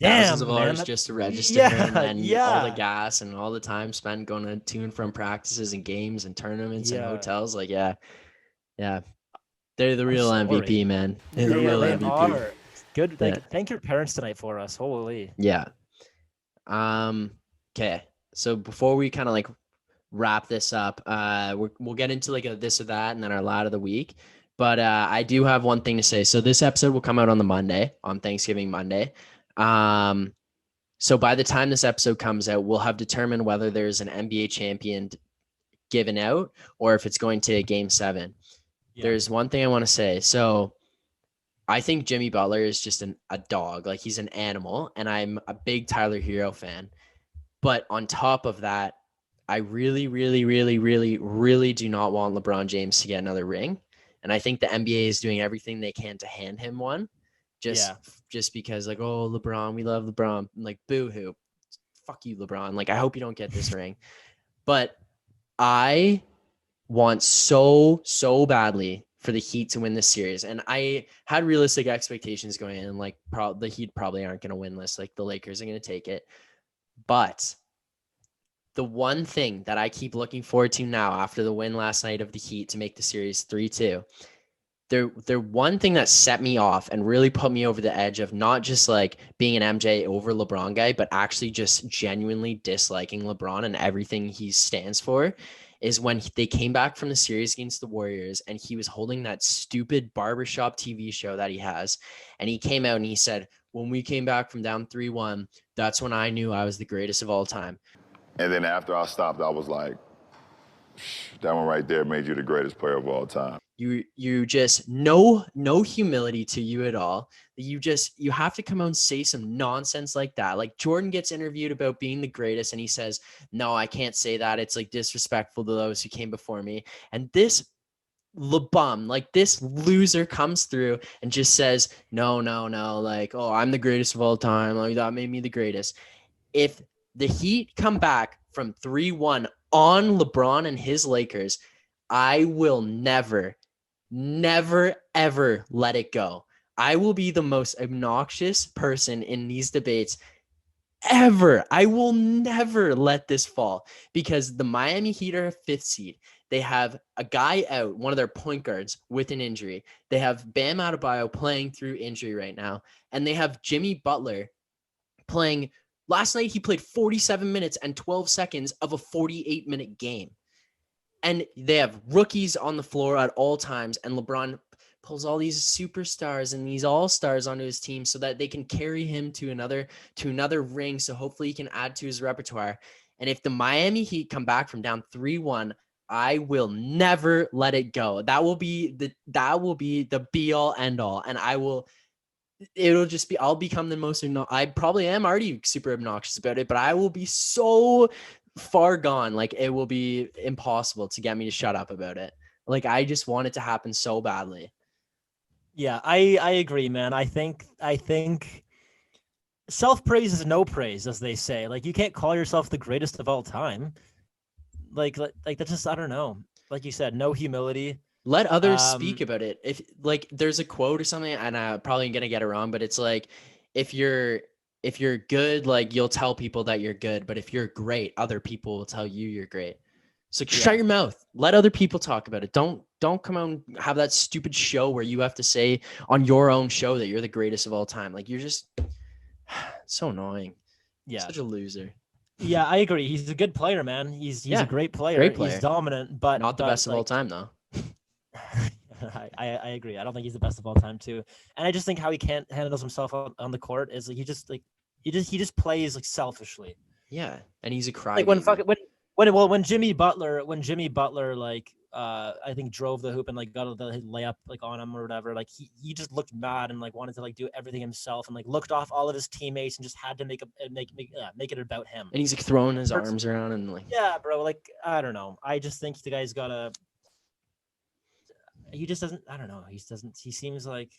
Damn, thousands of dollars just to register, and then all the gas and all the time spent going to and from practices and games and tournaments and hotels. Like, yeah, they're the real MVP, man. They're the real MVP. Are. Good. Thank your parents tonight for us. Holy. Yeah. Okay. So before we kind of like wrap this up, we'll get into like a this or that, and then our lad of the week. But I do have one thing to say. So this episode will come out on Thanksgiving Monday. So by the time this episode comes out, we'll have determined whether there's an NBA champion given out or if it's going to Game 7. Yeah. There's one thing I want to say. So I think Jimmy Butler is just a dog. Like he's an animal, and I'm a big Tyler Hero fan. But on top of that, I really, really, really, really, really do not want LeBron James to get another ring. And I think the NBA is doing everything they can to hand him one. Just because like, oh, LeBron, we love LeBron. Like, boo-hoo. Fuck you, LeBron. Like, I hope you don't get this ring. But I want so badly for the Heat to win this series. And I had realistic expectations going in. Like, the Heat probably aren't going to win this. Like, the Lakers are going to take it. But the one thing that I keep looking forward to now after the win last night of the Heat to make the series 3-2, they're one thing that set me off and really put me over the edge of not just like being an MJ over LeBron guy, but actually just genuinely disliking LeBron and everything he stands for, is when they came back from the series against the Warriors and he was holding that stupid barbershop TV show that he has. And he came out and he said, when we came back from down 3-1, that's when I knew I was the greatest of all time. And then after I stopped, I was like, that one right there made you the greatest player of all time. You just no humility to you at all. You have to come out and say some nonsense like that. Like Jordan gets interviewed about being the greatest and he says, no, I can't say that. It's like disrespectful to those who came before me. And this bum, like this loser comes through and just says, no, like, oh, I'm the greatest of all time. Like that made me the greatest. If the Heat come back from 3-1 on LeBron and his Lakers, I will never, ever let it go. I will be the most obnoxious person in these debates ever. I will never let this fall because the Miami Heat are a 5th seed. They have a guy out, one of their point guards with an injury. They have Bam Adebayo playing through injury right now. And they have Jimmy Butler playing. Last night, he played 47 minutes and 12 seconds of a 48-minute game. And they have rookies on the floor at all times. And LeBron pulls all these superstars and these all-stars onto his team so that they can carry him to another ring. So hopefully he can add to his repertoire. And if the Miami Heat come back from down 3-1, I will never let it go. That will be the be all end all. And I'll become the most, I probably am already super obnoxious about it, but I will be so far gone. Like it will be impossible to get me to shut up about it. Like I just want it to happen so badly. Yeah, I agree, man. I think self-praise is no praise, as they say. Like you can't call yourself the greatest of all time. Like that's just, I don't know. Like you said, no humility. Let others speak about it. If like there's a quote or something, and I'm probably gonna get it wrong, but it's like if you're good, like you'll tell people that you're good, but if you're great, other people will tell you you're great. So shut your mouth. Let other people talk about it. Don't come out and have that stupid show where you have to say on your own show that you're the greatest of all time. Like you're just so annoying. Yeah, such a loser. Yeah, I agree. He's a good player, man. He's a great player. He's dominant, but not the best of all time, though. I agree. I don't think he's the best of all time, too. And I just think how he handles himself on the court is like he just plays like selfishly. Yeah, and he's a cry. Like when Jimmy Butler like I think drove the hoop and like got the layup like on him or whatever, like he just looked mad and like wanted to like do everything himself and like looked off all of his teammates and just had to make it about him. And he's like throwing his arms around and like, yeah, bro, like I don't know. I just think the guy's gotta. He just doesn't. I don't know. He seems like.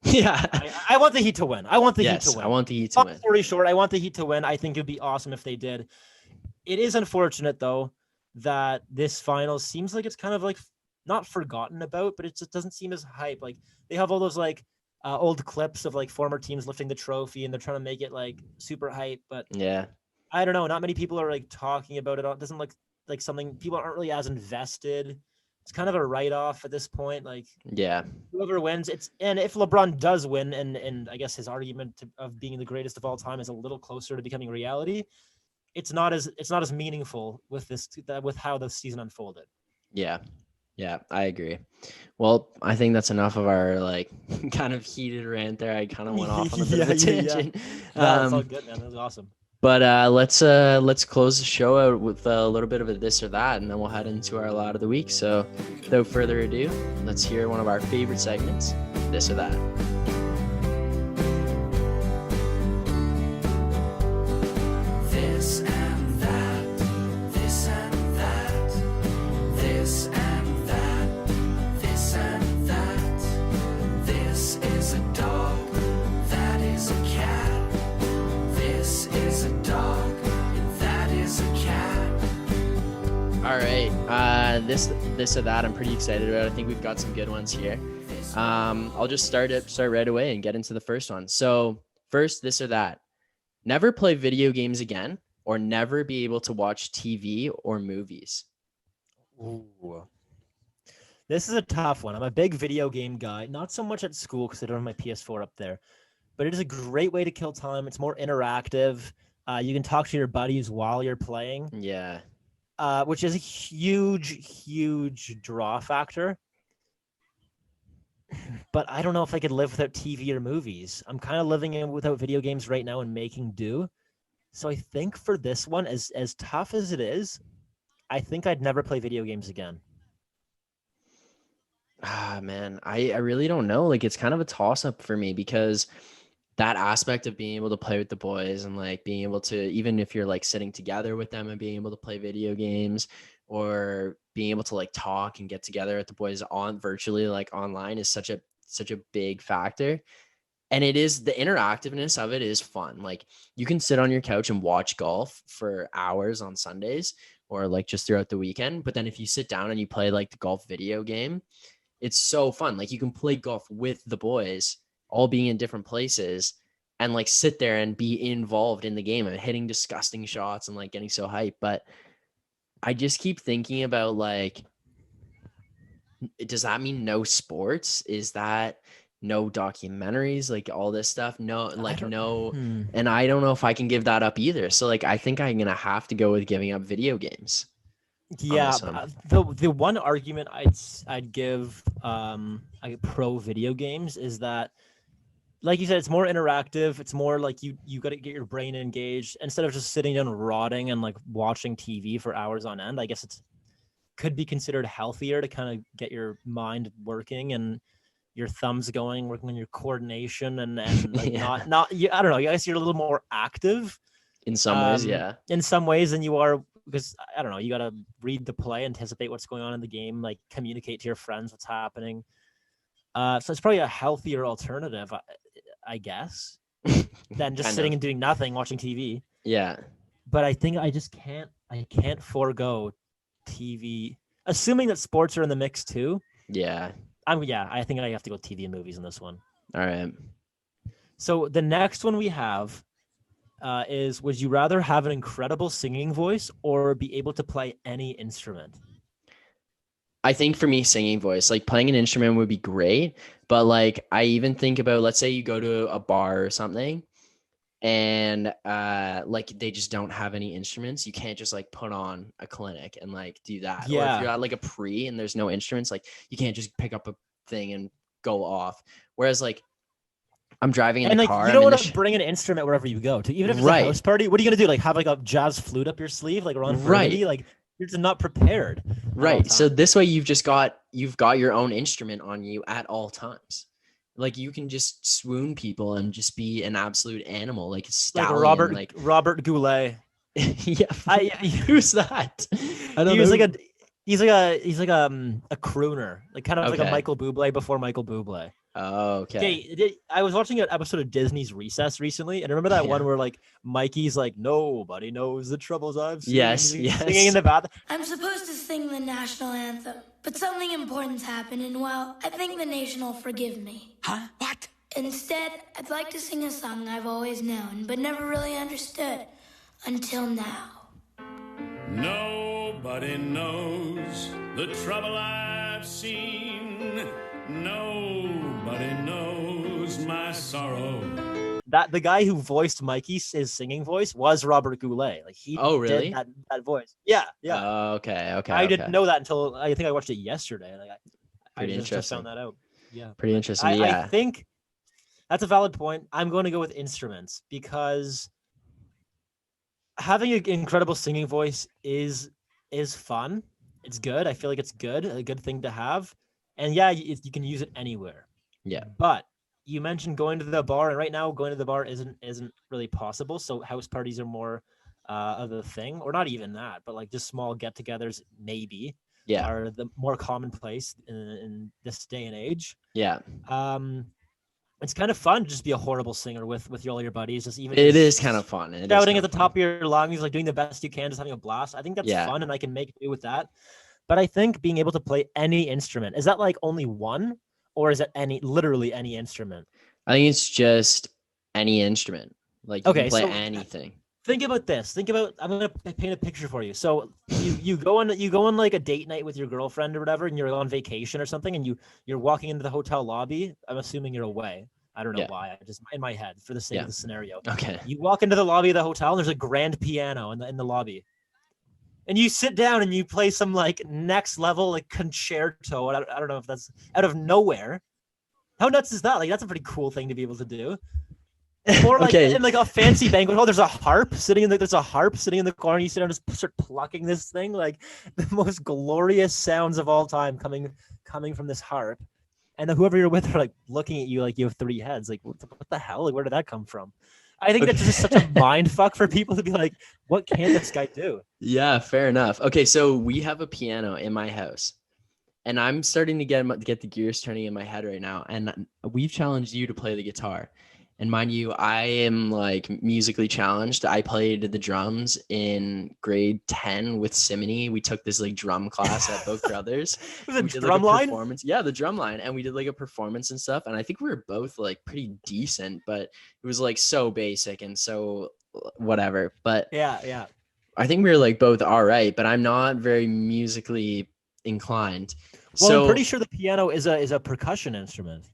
Yeah. I want the Heat to win. I want the Heat to win. I want the Heat to win. Story short, I want the Heat to win. I think it'd be awesome if they did. It is unfortunate though that this final seems like it's kind of like not forgotten about, but it just doesn't seem as hype. Like they have all those like old clips of like former teams lifting the trophy and they're trying to make it like super hype, but yeah, I don't know. Not many people are like talking about it. It doesn't look like something people aren't really as invested. It's kind of a write-off at this point. Like, yeah, whoever wins, and if LeBron does win, and I guess his argument of being the greatest of all time is a little closer to becoming reality, it's not as meaningful with how the season unfolded. Yeah, I agree. Well, I think that's enough of our like kind of heated rant there. I kind of went off on a bit of a tangent. Yeah. That's all good, man. That was awesome. But let's close the show out with a little bit of a this or that, and then we'll head into our lot of the week. So without further ado, let's hear one of our favorite segments, This or That. This and that, this and that, this and that, this and that. This is a dog, that is a cat. This is a dog, and that is a cat. All right, this or that I'm pretty excited about. I think we've got some good ones here. I'll just start right away and get into the first one. So first, this or that. Never play video games again or never be able to watch TV or movies. Ooh. This is a tough one. I'm a big video game guy, not so much at school because I don't have my PS4 up there. But it is a great way to kill time. It's more interactive. You can talk to your buddies while you're playing. Yeah. Which is a huge draw factor. But I don't know if I could live without TV or movies. I'm kind of living without video games right now and making do. So I think for this one, as tough as it is, I think I'd never play video games again. Man, I really don't know. Like, it's kind of a toss up for me because that aspect of being able to play with the boys and like being able to, even if you're like sitting together with them and being able to play video games or being able to like talk and get together with the boys on virtually, like online, is such a big factor. And it is, the interactiveness of it is fun. Like, you can sit on your couch and watch golf for hours on Sundays or like just throughout the weekend. But then if you sit down and you play like the golf video game, it's so fun. Like, you can play golf with the boys, all being in different places, and like sit there and be involved in the game and hitting disgusting shots and like getting so hyped. But I just keep thinking about like, does that mean no sports? Is that no documentaries, like all this stuff? No, like no. And I don't know if I can give that up either. So like, I think I'm gonna have to go with giving up video games. Yeah, the one argument I'd give pro video games is that, like you said, it's more interactive. It's more like you got to get your brain engaged instead of just sitting down rotting and like watching TV for hours on end. I guess it's could be considered healthier to kind of get your mind working and your thumbs going, working on your coordination and like I don't know. I guess you're a little more active in some ways. Yeah, in some ways than you are. Because I don't know, you got to read the play, anticipate what's going on in the game, like communicate to your friends what's happening. So it's probably a healthier alternative, I guess, than just sitting and doing nothing, watching TV. Yeah. But I think I can't forego TV, assuming that sports are in the mix too. Yeah. I think I have to go TV and movies in this one. All right. So the next one we have is, would you rather have an incredible singing voice or be able to play any instrument? I think for me, singing voice, like playing an instrument would be great. But like, I even think about, let's say you go to a bar or something and like they just don't have any instruments. You can't just like put on a clinic and like do that. Yeah. Or if you're at like a pre and there's no instruments, like you can't just pick up a thing and go off. Whereas like, I'm driving in the car. You don't want to bring an instrument wherever you go to, even if it's a house party. What are you gonna do? Like have like a jazz flute up your sleeve, like Ron Burgundy? Like you're just not prepared. Right. So this way you've got your own instrument on you at all times. Like you can just swoon people and just be an absolute animal, like a stallion, like Robert Goulet. Yeah. Who's that? I don't know. He's like a crooner, like kind of like a Michael Bublé before Michael Bublé. Oh, okay. I was watching an episode of Disney's Recess recently, and remember that one where like Mikey's like, nobody knows the troubles I've seen. Yes. Singing in the bathroom. I'm supposed to sing the national anthem, but something important's happened, and well, I think the nation will forgive me. Huh? What? Instead, I'd like to sing a song I've always known, but never really understood until now. Nobody knows the trouble I've seen. Nobody knows my sorrow. That the guy who voiced Mikey's singing voice was Robert Goulet. Like he did that voice. Yeah. Okay. I didn't know that until I think I watched it yesterday. Like I just found that out. Yeah. Pretty interesting. I think that's a valid point. I'm going to go with instruments because having an incredible singing voice is fun. It's good. I feel like it's a good thing to have. And yeah, you can use it anywhere. Yeah. But you mentioned going to the bar, and right now going to the bar isn't really possible. So house parties are more of a thing, or not even that, but like just small get-togethers maybe are the more commonplace in this day and age. Yeah. It's kind of fun to just be a horrible singer with all your buddies. It is kind of fun. Shouting at the top of your lungs, like doing the best you can, just having a blast. I think that's fun, and I can make do with that. But I think being able to play any instrument, is that like only one, or is it literally any instrument? I think it's just any instrument. Like you can play anything. Think about this. I'm gonna paint a picture for you. So you go on like a date night with your girlfriend or whatever, and you're on vacation or something, and you're walking into the hotel lobby. I'm assuming you're away. I don't know why. I just in my head for the sake of the scenario. Okay. You walk into the lobby of the hotel, and there's a grand piano in the lobby. And you sit down and you play some like next level like concerto. I don't know if that's out of nowhere. How nuts is that? Like that's a pretty cool thing to be able to do. Or like Okay. in like a fancy banquet hall, there's a harp sitting in the corner. You sit down and just start plucking this thing, like the most glorious sounds of all time coming from this harp. And then whoever you're with are like looking at you like you have 3 heads. Like, what the hell? Like, where did that come from? I think that's just such a mind fuck for people to be like, what can this guy do? Yeah, fair enough. Okay, so we have a piano in my house, and I'm starting to get the gears turning in my head right now. And we've challenged you to play the guitar. And mind you, I am like musically challenged. I played the drums in grade 10 with Simony. We took this like drum class at Both Brothers. Was it we did, drum like, line? Performance. Yeah, the drum line. And we did like a performance and stuff. And I think we were both like pretty decent, but it was like so basic and so whatever. But yeah. I think we were like both all right, but I'm not very musically inclined. Well, so I'm pretty sure the piano is a percussion instrument.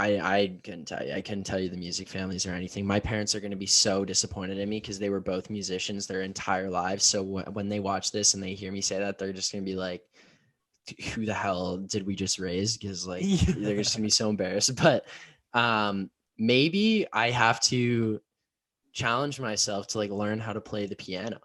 I couldn't tell you. I couldn't tell you the music families or anything. My parents are going to be so disappointed in me because they were both musicians their entire lives. So when they watch this and they hear me say that, they're just going to be like, who the hell did we just raise? Because like they're just going to be so embarrassed. But maybe I have to challenge myself to like learn how to play the piano.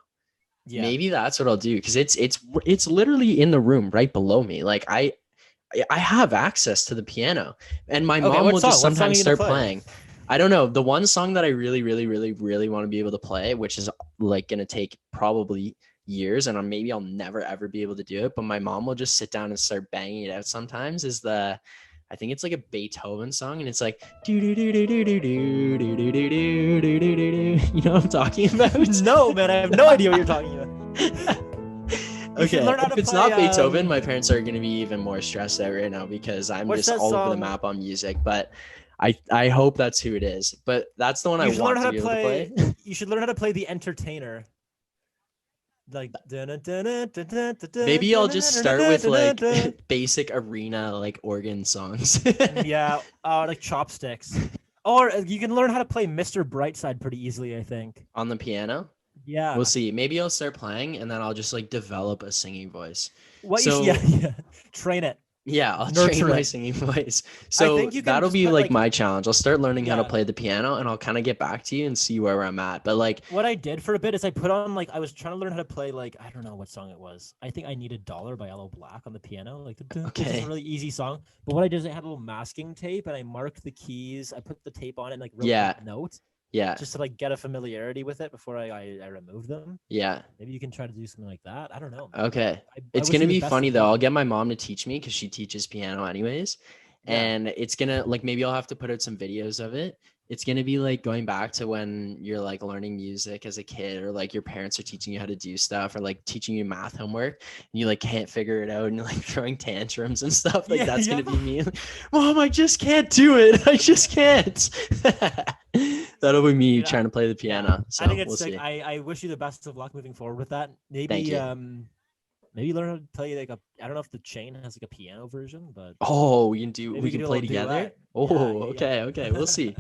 Yeah. Maybe that's what I'll do, because it's literally in the room right below me. Like I have access to the piano, and my mom will just sometimes start playing. I don't know. The one song that I really, really, really, really want to be able to play, which is like going to take probably years, and maybe I'll never, ever be able to do it, but my mom will just sit down and start banging it out sometimes, is I think it's like a Beethoven song, and it's like, do do do do do do do do do do do do do. You know what I'm talking about? No, man, I have no idea what you're talking about. Okay, if it's not Beethoven, my parents are going to be even more stressed out right now because I'm just all over the map on music. But I hope that's who it is. But that's the one I want to be able to play. You should learn how to play The Entertainer. Like, maybe I'll just start with like basic arena like organ songs. Yeah, like chopsticks. Or you can learn how to play Mr. Brightside pretty easily, I think. On the piano? Yeah. We'll see. Maybe I'll start playing and then I'll just like develop a singing voice. Train it. Yeah, I'll train my singing voice. So that'll be like my challenge. I'll start learning how to play the piano, and I'll kind of get back to you and see where I'm at. But like what I did for a bit is I put on like I was trying to learn how to play like I don't know what song it was. I think I Need $1 by Yellow Black on the piano. Like which is a really easy song. But what I did is I had a little masking tape and I marked the keys. I put the tape on it and like wrote that note. Yeah. Just to like get a familiarity with it before I remove them. Yeah. Maybe you can try to do something like that. I don't know. Okay. It's going to be funny though. I'll get my mom to teach me because she teaches piano anyways. Yeah. And it's going to like, maybe I'll have to put out some videos of it. It's going to be like going back to when you're like learning music as a kid, or like your parents are teaching you how to do stuff, or like teaching you math homework and you like can't figure it out and you're like throwing tantrums and stuff. Like that's going to be me. Like, Mom, I just can't do it. I just can't. That'll be me trying to play the piano. So I think it's we'll sick. see. I wish you the best of luck moving forward with that. Maybe maybe learn how to play like I don't know if the chain has like a piano version, but we can play together. Okay. We'll see.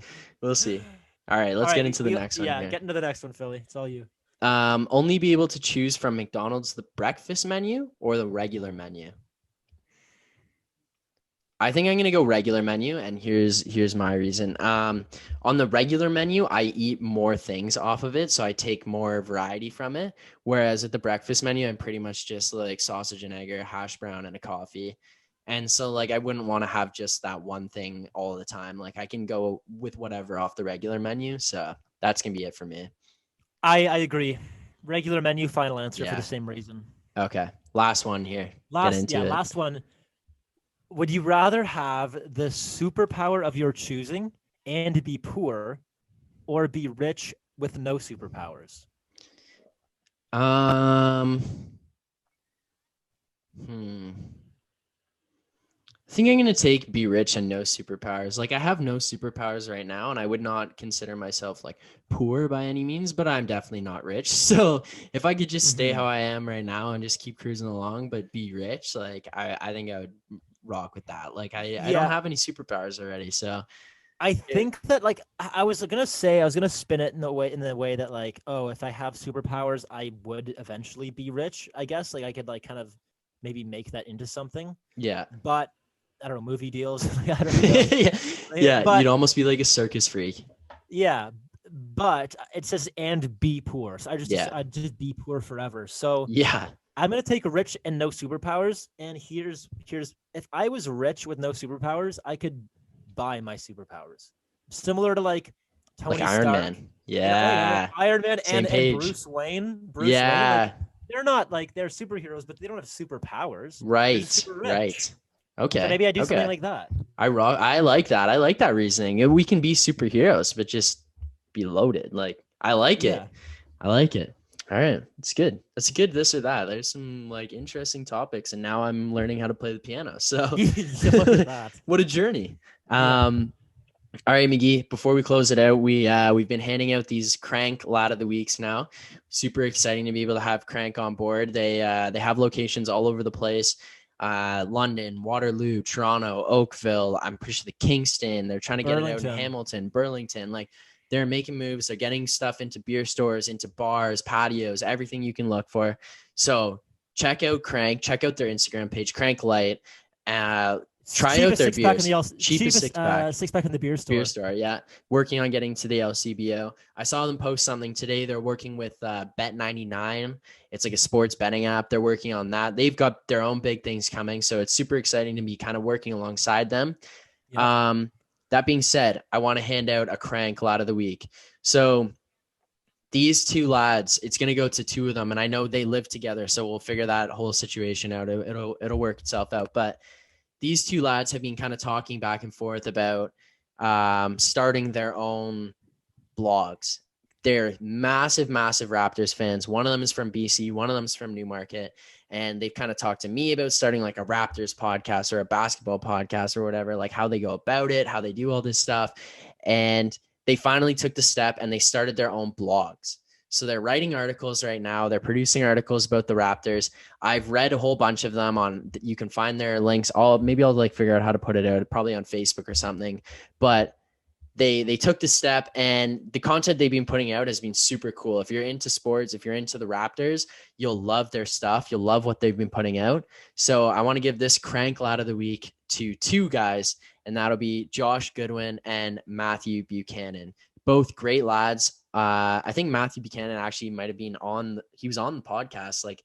All right, let's get into the next one. Yeah, get into the next one, Philly. It's all you. Only be able to choose from McDonald's the breakfast menu or the regular menu. I think I'm gonna go regular menu, and here's my reason. On the regular menu, I eat more things off of it, so I take more variety from it. Whereas at the breakfast menu, I'm pretty much just like sausage and egg, or hash brown, and a coffee. And so like I wouldn't want to have just that one thing all the time. Like I can go with whatever off the regular menu. So that's gonna be it for me. I agree. Regular menu, final answer for the same reason. Okay, last one here. Last one. Would you rather have the superpower of your choosing and be poor, or be rich with no superpowers? I think I'm going to take be rich and no superpowers. Like I have no superpowers right now, and I would not consider myself like poor by any means, but I'm definitely not rich. So if I could just stay how I am right now and just keep cruising along, but be rich, like I think I would rock with that. Like I don't have any superpowers already. So I think that like I was gonna spin it in the way that like, oh, if I have superpowers, I would eventually be rich, I guess. Like I could like kind of maybe make that into something. Yeah. But I don't know, movie deals. I don't know. But you'd almost be like a circus freak. Yeah, but it says and be poor. So I just be poor forever. So Yeah. I'm gonna take rich and no superpowers. And here's if I was rich with no superpowers, I could buy my superpowers. Similar to like Tony Like Iron Stark. Man. Yeah. Iron Man Same and page. Bruce Wayne. Yeah. Like, they're not like they're superheroes, but they don't have superpowers. Right. Right. Okay. So maybe I do something like that. I like that. I like that reasoning. We can be superheroes, but just be loaded. Like, I like it. I like it. All right. It's good. That's a good this or that. There's some like interesting topics, and now I'm learning how to play the piano. So what a journey. All right, Magee, before we close it out, we've been handing out these Crank Lad of the Weeks now. Super exciting to be able to have Crank on board. They have locations all over the place. London, Waterloo, Toronto, Oakville, I'm pretty sure the Kingston. They're trying to get it out in Hamilton, Burlington. Like, they're making moves. They're getting stuff into beer stores, into bars, patios, everything you can look for. So check out Crank. Check out their Instagram page, Crank Light. Try out their beers. Cheapest six-pack in the beer store. Yeah. Working on getting to the LCBO. I saw them post something today. They're working with Bet99. It's like a sports betting app. They're working on that. They've got their own big things coming. So it's super exciting to be kind of working alongside them. Yeah. That being said, I want to hand out a Crank Lad of the Week. So these two lads, it's going to go to two of them. And I know they live together, so we'll figure that whole situation out. It'll work itself out. But these two lads have been kind of talking back and forth about starting their own blogs. They're massive Raptors fans. One of them is from BC. One of them is from Newmarket. And they've kind of talked to me about starting like a Raptors podcast or a basketball podcast or whatever, like how they go about it, how they do all this stuff. And they finally took the step and they started their own blogs. So they're writing articles right now. They're producing articles about the Raptors. I've read a whole bunch of them you can find their links. Maybe I'll like figure out how to put it out, probably on Facebook or something. But they took the step, and the content they've been putting out has been super cool. If you're into sports, if you're into the Raptors, you'll love their stuff. You'll love what they've been putting out. So I want to give this Crank Lad of the Week to two guys, and that'll be Josh Goodwin and Matthew Buchanan. Both great lads. I think Matthew Buchanan actually might have been he was on the podcast like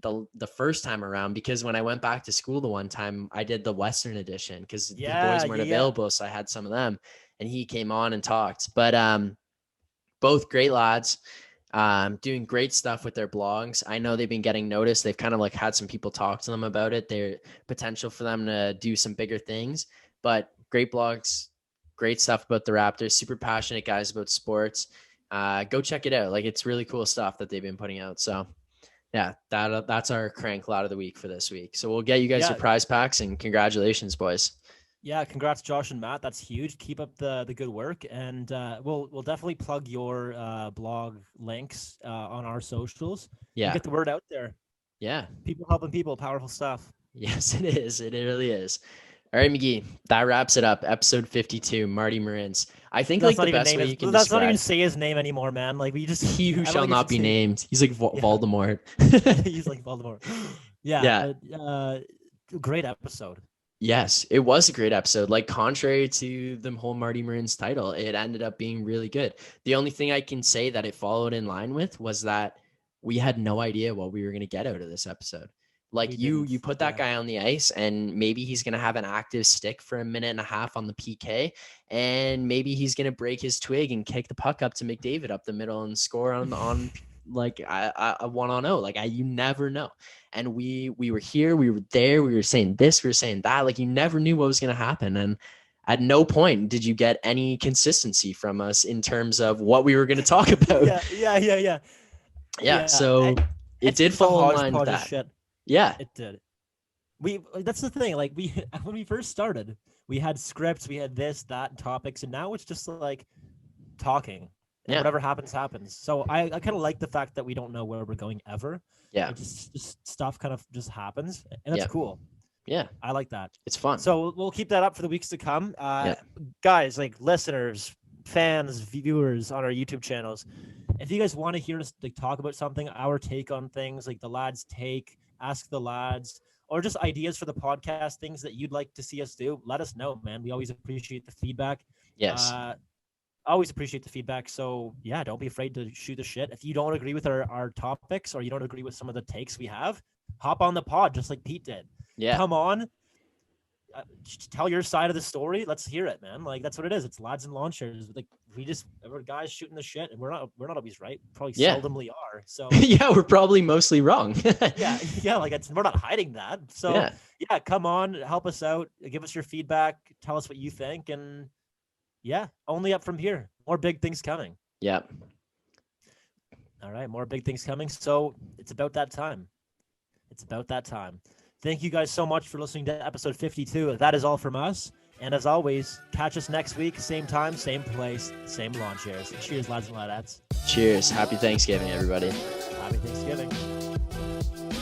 the first time around, because when I went back to school the one time, I did the Western edition because the boys weren't available. So I had some of them, and he came on and talked. But both great lads, doing great stuff with their blogs. I know they've been getting noticed. They've kind of like had some people talk to them about it. There's potential for them to do some bigger things, but great blogs, great stuff about the Raptors, super passionate guys about sports. Go check it out. Like, it's really cool stuff that they've been putting out. So yeah, that's our Crank Lad of the Week for this week. So we'll get you guys your prize packs, and congratulations, boys. Yeah, congrats, Josh and Matt. That's huge. Keep up the good work, and we'll definitely plug your blog links on our socials. Yeah, get the word out there. Yeah, people helping people, powerful stuff. Yes, it is. It really is. All right, Magee, that wraps it up. Episode 52, Marty Marincin. I think that's like the best way you can describe. Not even say his name anymore, man. Like, we just he who shall not be named. He's like Voldemort. He's like Voldemort. Yeah. Great episode. Yes, it was a great episode. Like, contrary to the whole Marty Marincin title, it ended up being really good. The only thing I can say that it followed in line with was that we had no idea what we were going to get out of this episode. Like, you put that guy on the ice, and maybe he's going to have an active stick for a minute and a half on the PK, and maybe he's going to break his twig and kick the puck up to McDavid up the middle and score on like a 1-on-0. Like, you never know. And we were here, we were there, we were saying this, we were saying that. Like, you never knew what was going to happen. And at no point did you get any consistency from us in terms of what we were going to talk about. Yeah. So it did fall in line with that. Shit. Yeah, it did. That's the thing. Like, when we first started, we had scripts, we had this, that, topics, and now it's just like talking. And whatever happens. So I kind of like the fact that we don't know where we're going ever. Yeah, just stuff kind of just happens, and that's cool. Yeah, I like that. It's fun. So we'll keep that up for the weeks to come. Guys, like listeners, fans, viewers on our YouTube channels, if you guys want to hear us like talk about something, our take on things, like the lads' take. Ask the lads, or just ideas for the podcast, things that you'd like to see us do, let us know, man. We always appreciate the feedback. Yes. always appreciate the feedback. So yeah, don't be afraid to shoot the shit. If you don't agree with our topics or you don't agree with some of the takes we have, hop on the pod just like Pete did. Yeah. Come on. Tell your side of the story. Let's hear it, man. Like that's what it is. It's lads and lawnchairs. Like we're guys shooting the shit, and we're not always right. Probably seldomly are. So yeah, we're probably mostly wrong. yeah. Like we're not hiding that. So yeah, come on, help us out. Give us your feedback. Tell us what you think, and yeah, only up from here. More big things coming. Yeah. All right, more big things coming. So it's about that time. Thank you guys so much for listening to episode 52. That is all from us. And as always, catch us next week, same time, same place, same lawn chairs. Cheers, lads and ladettes. Cheers. Happy Thanksgiving, everybody. Happy Thanksgiving.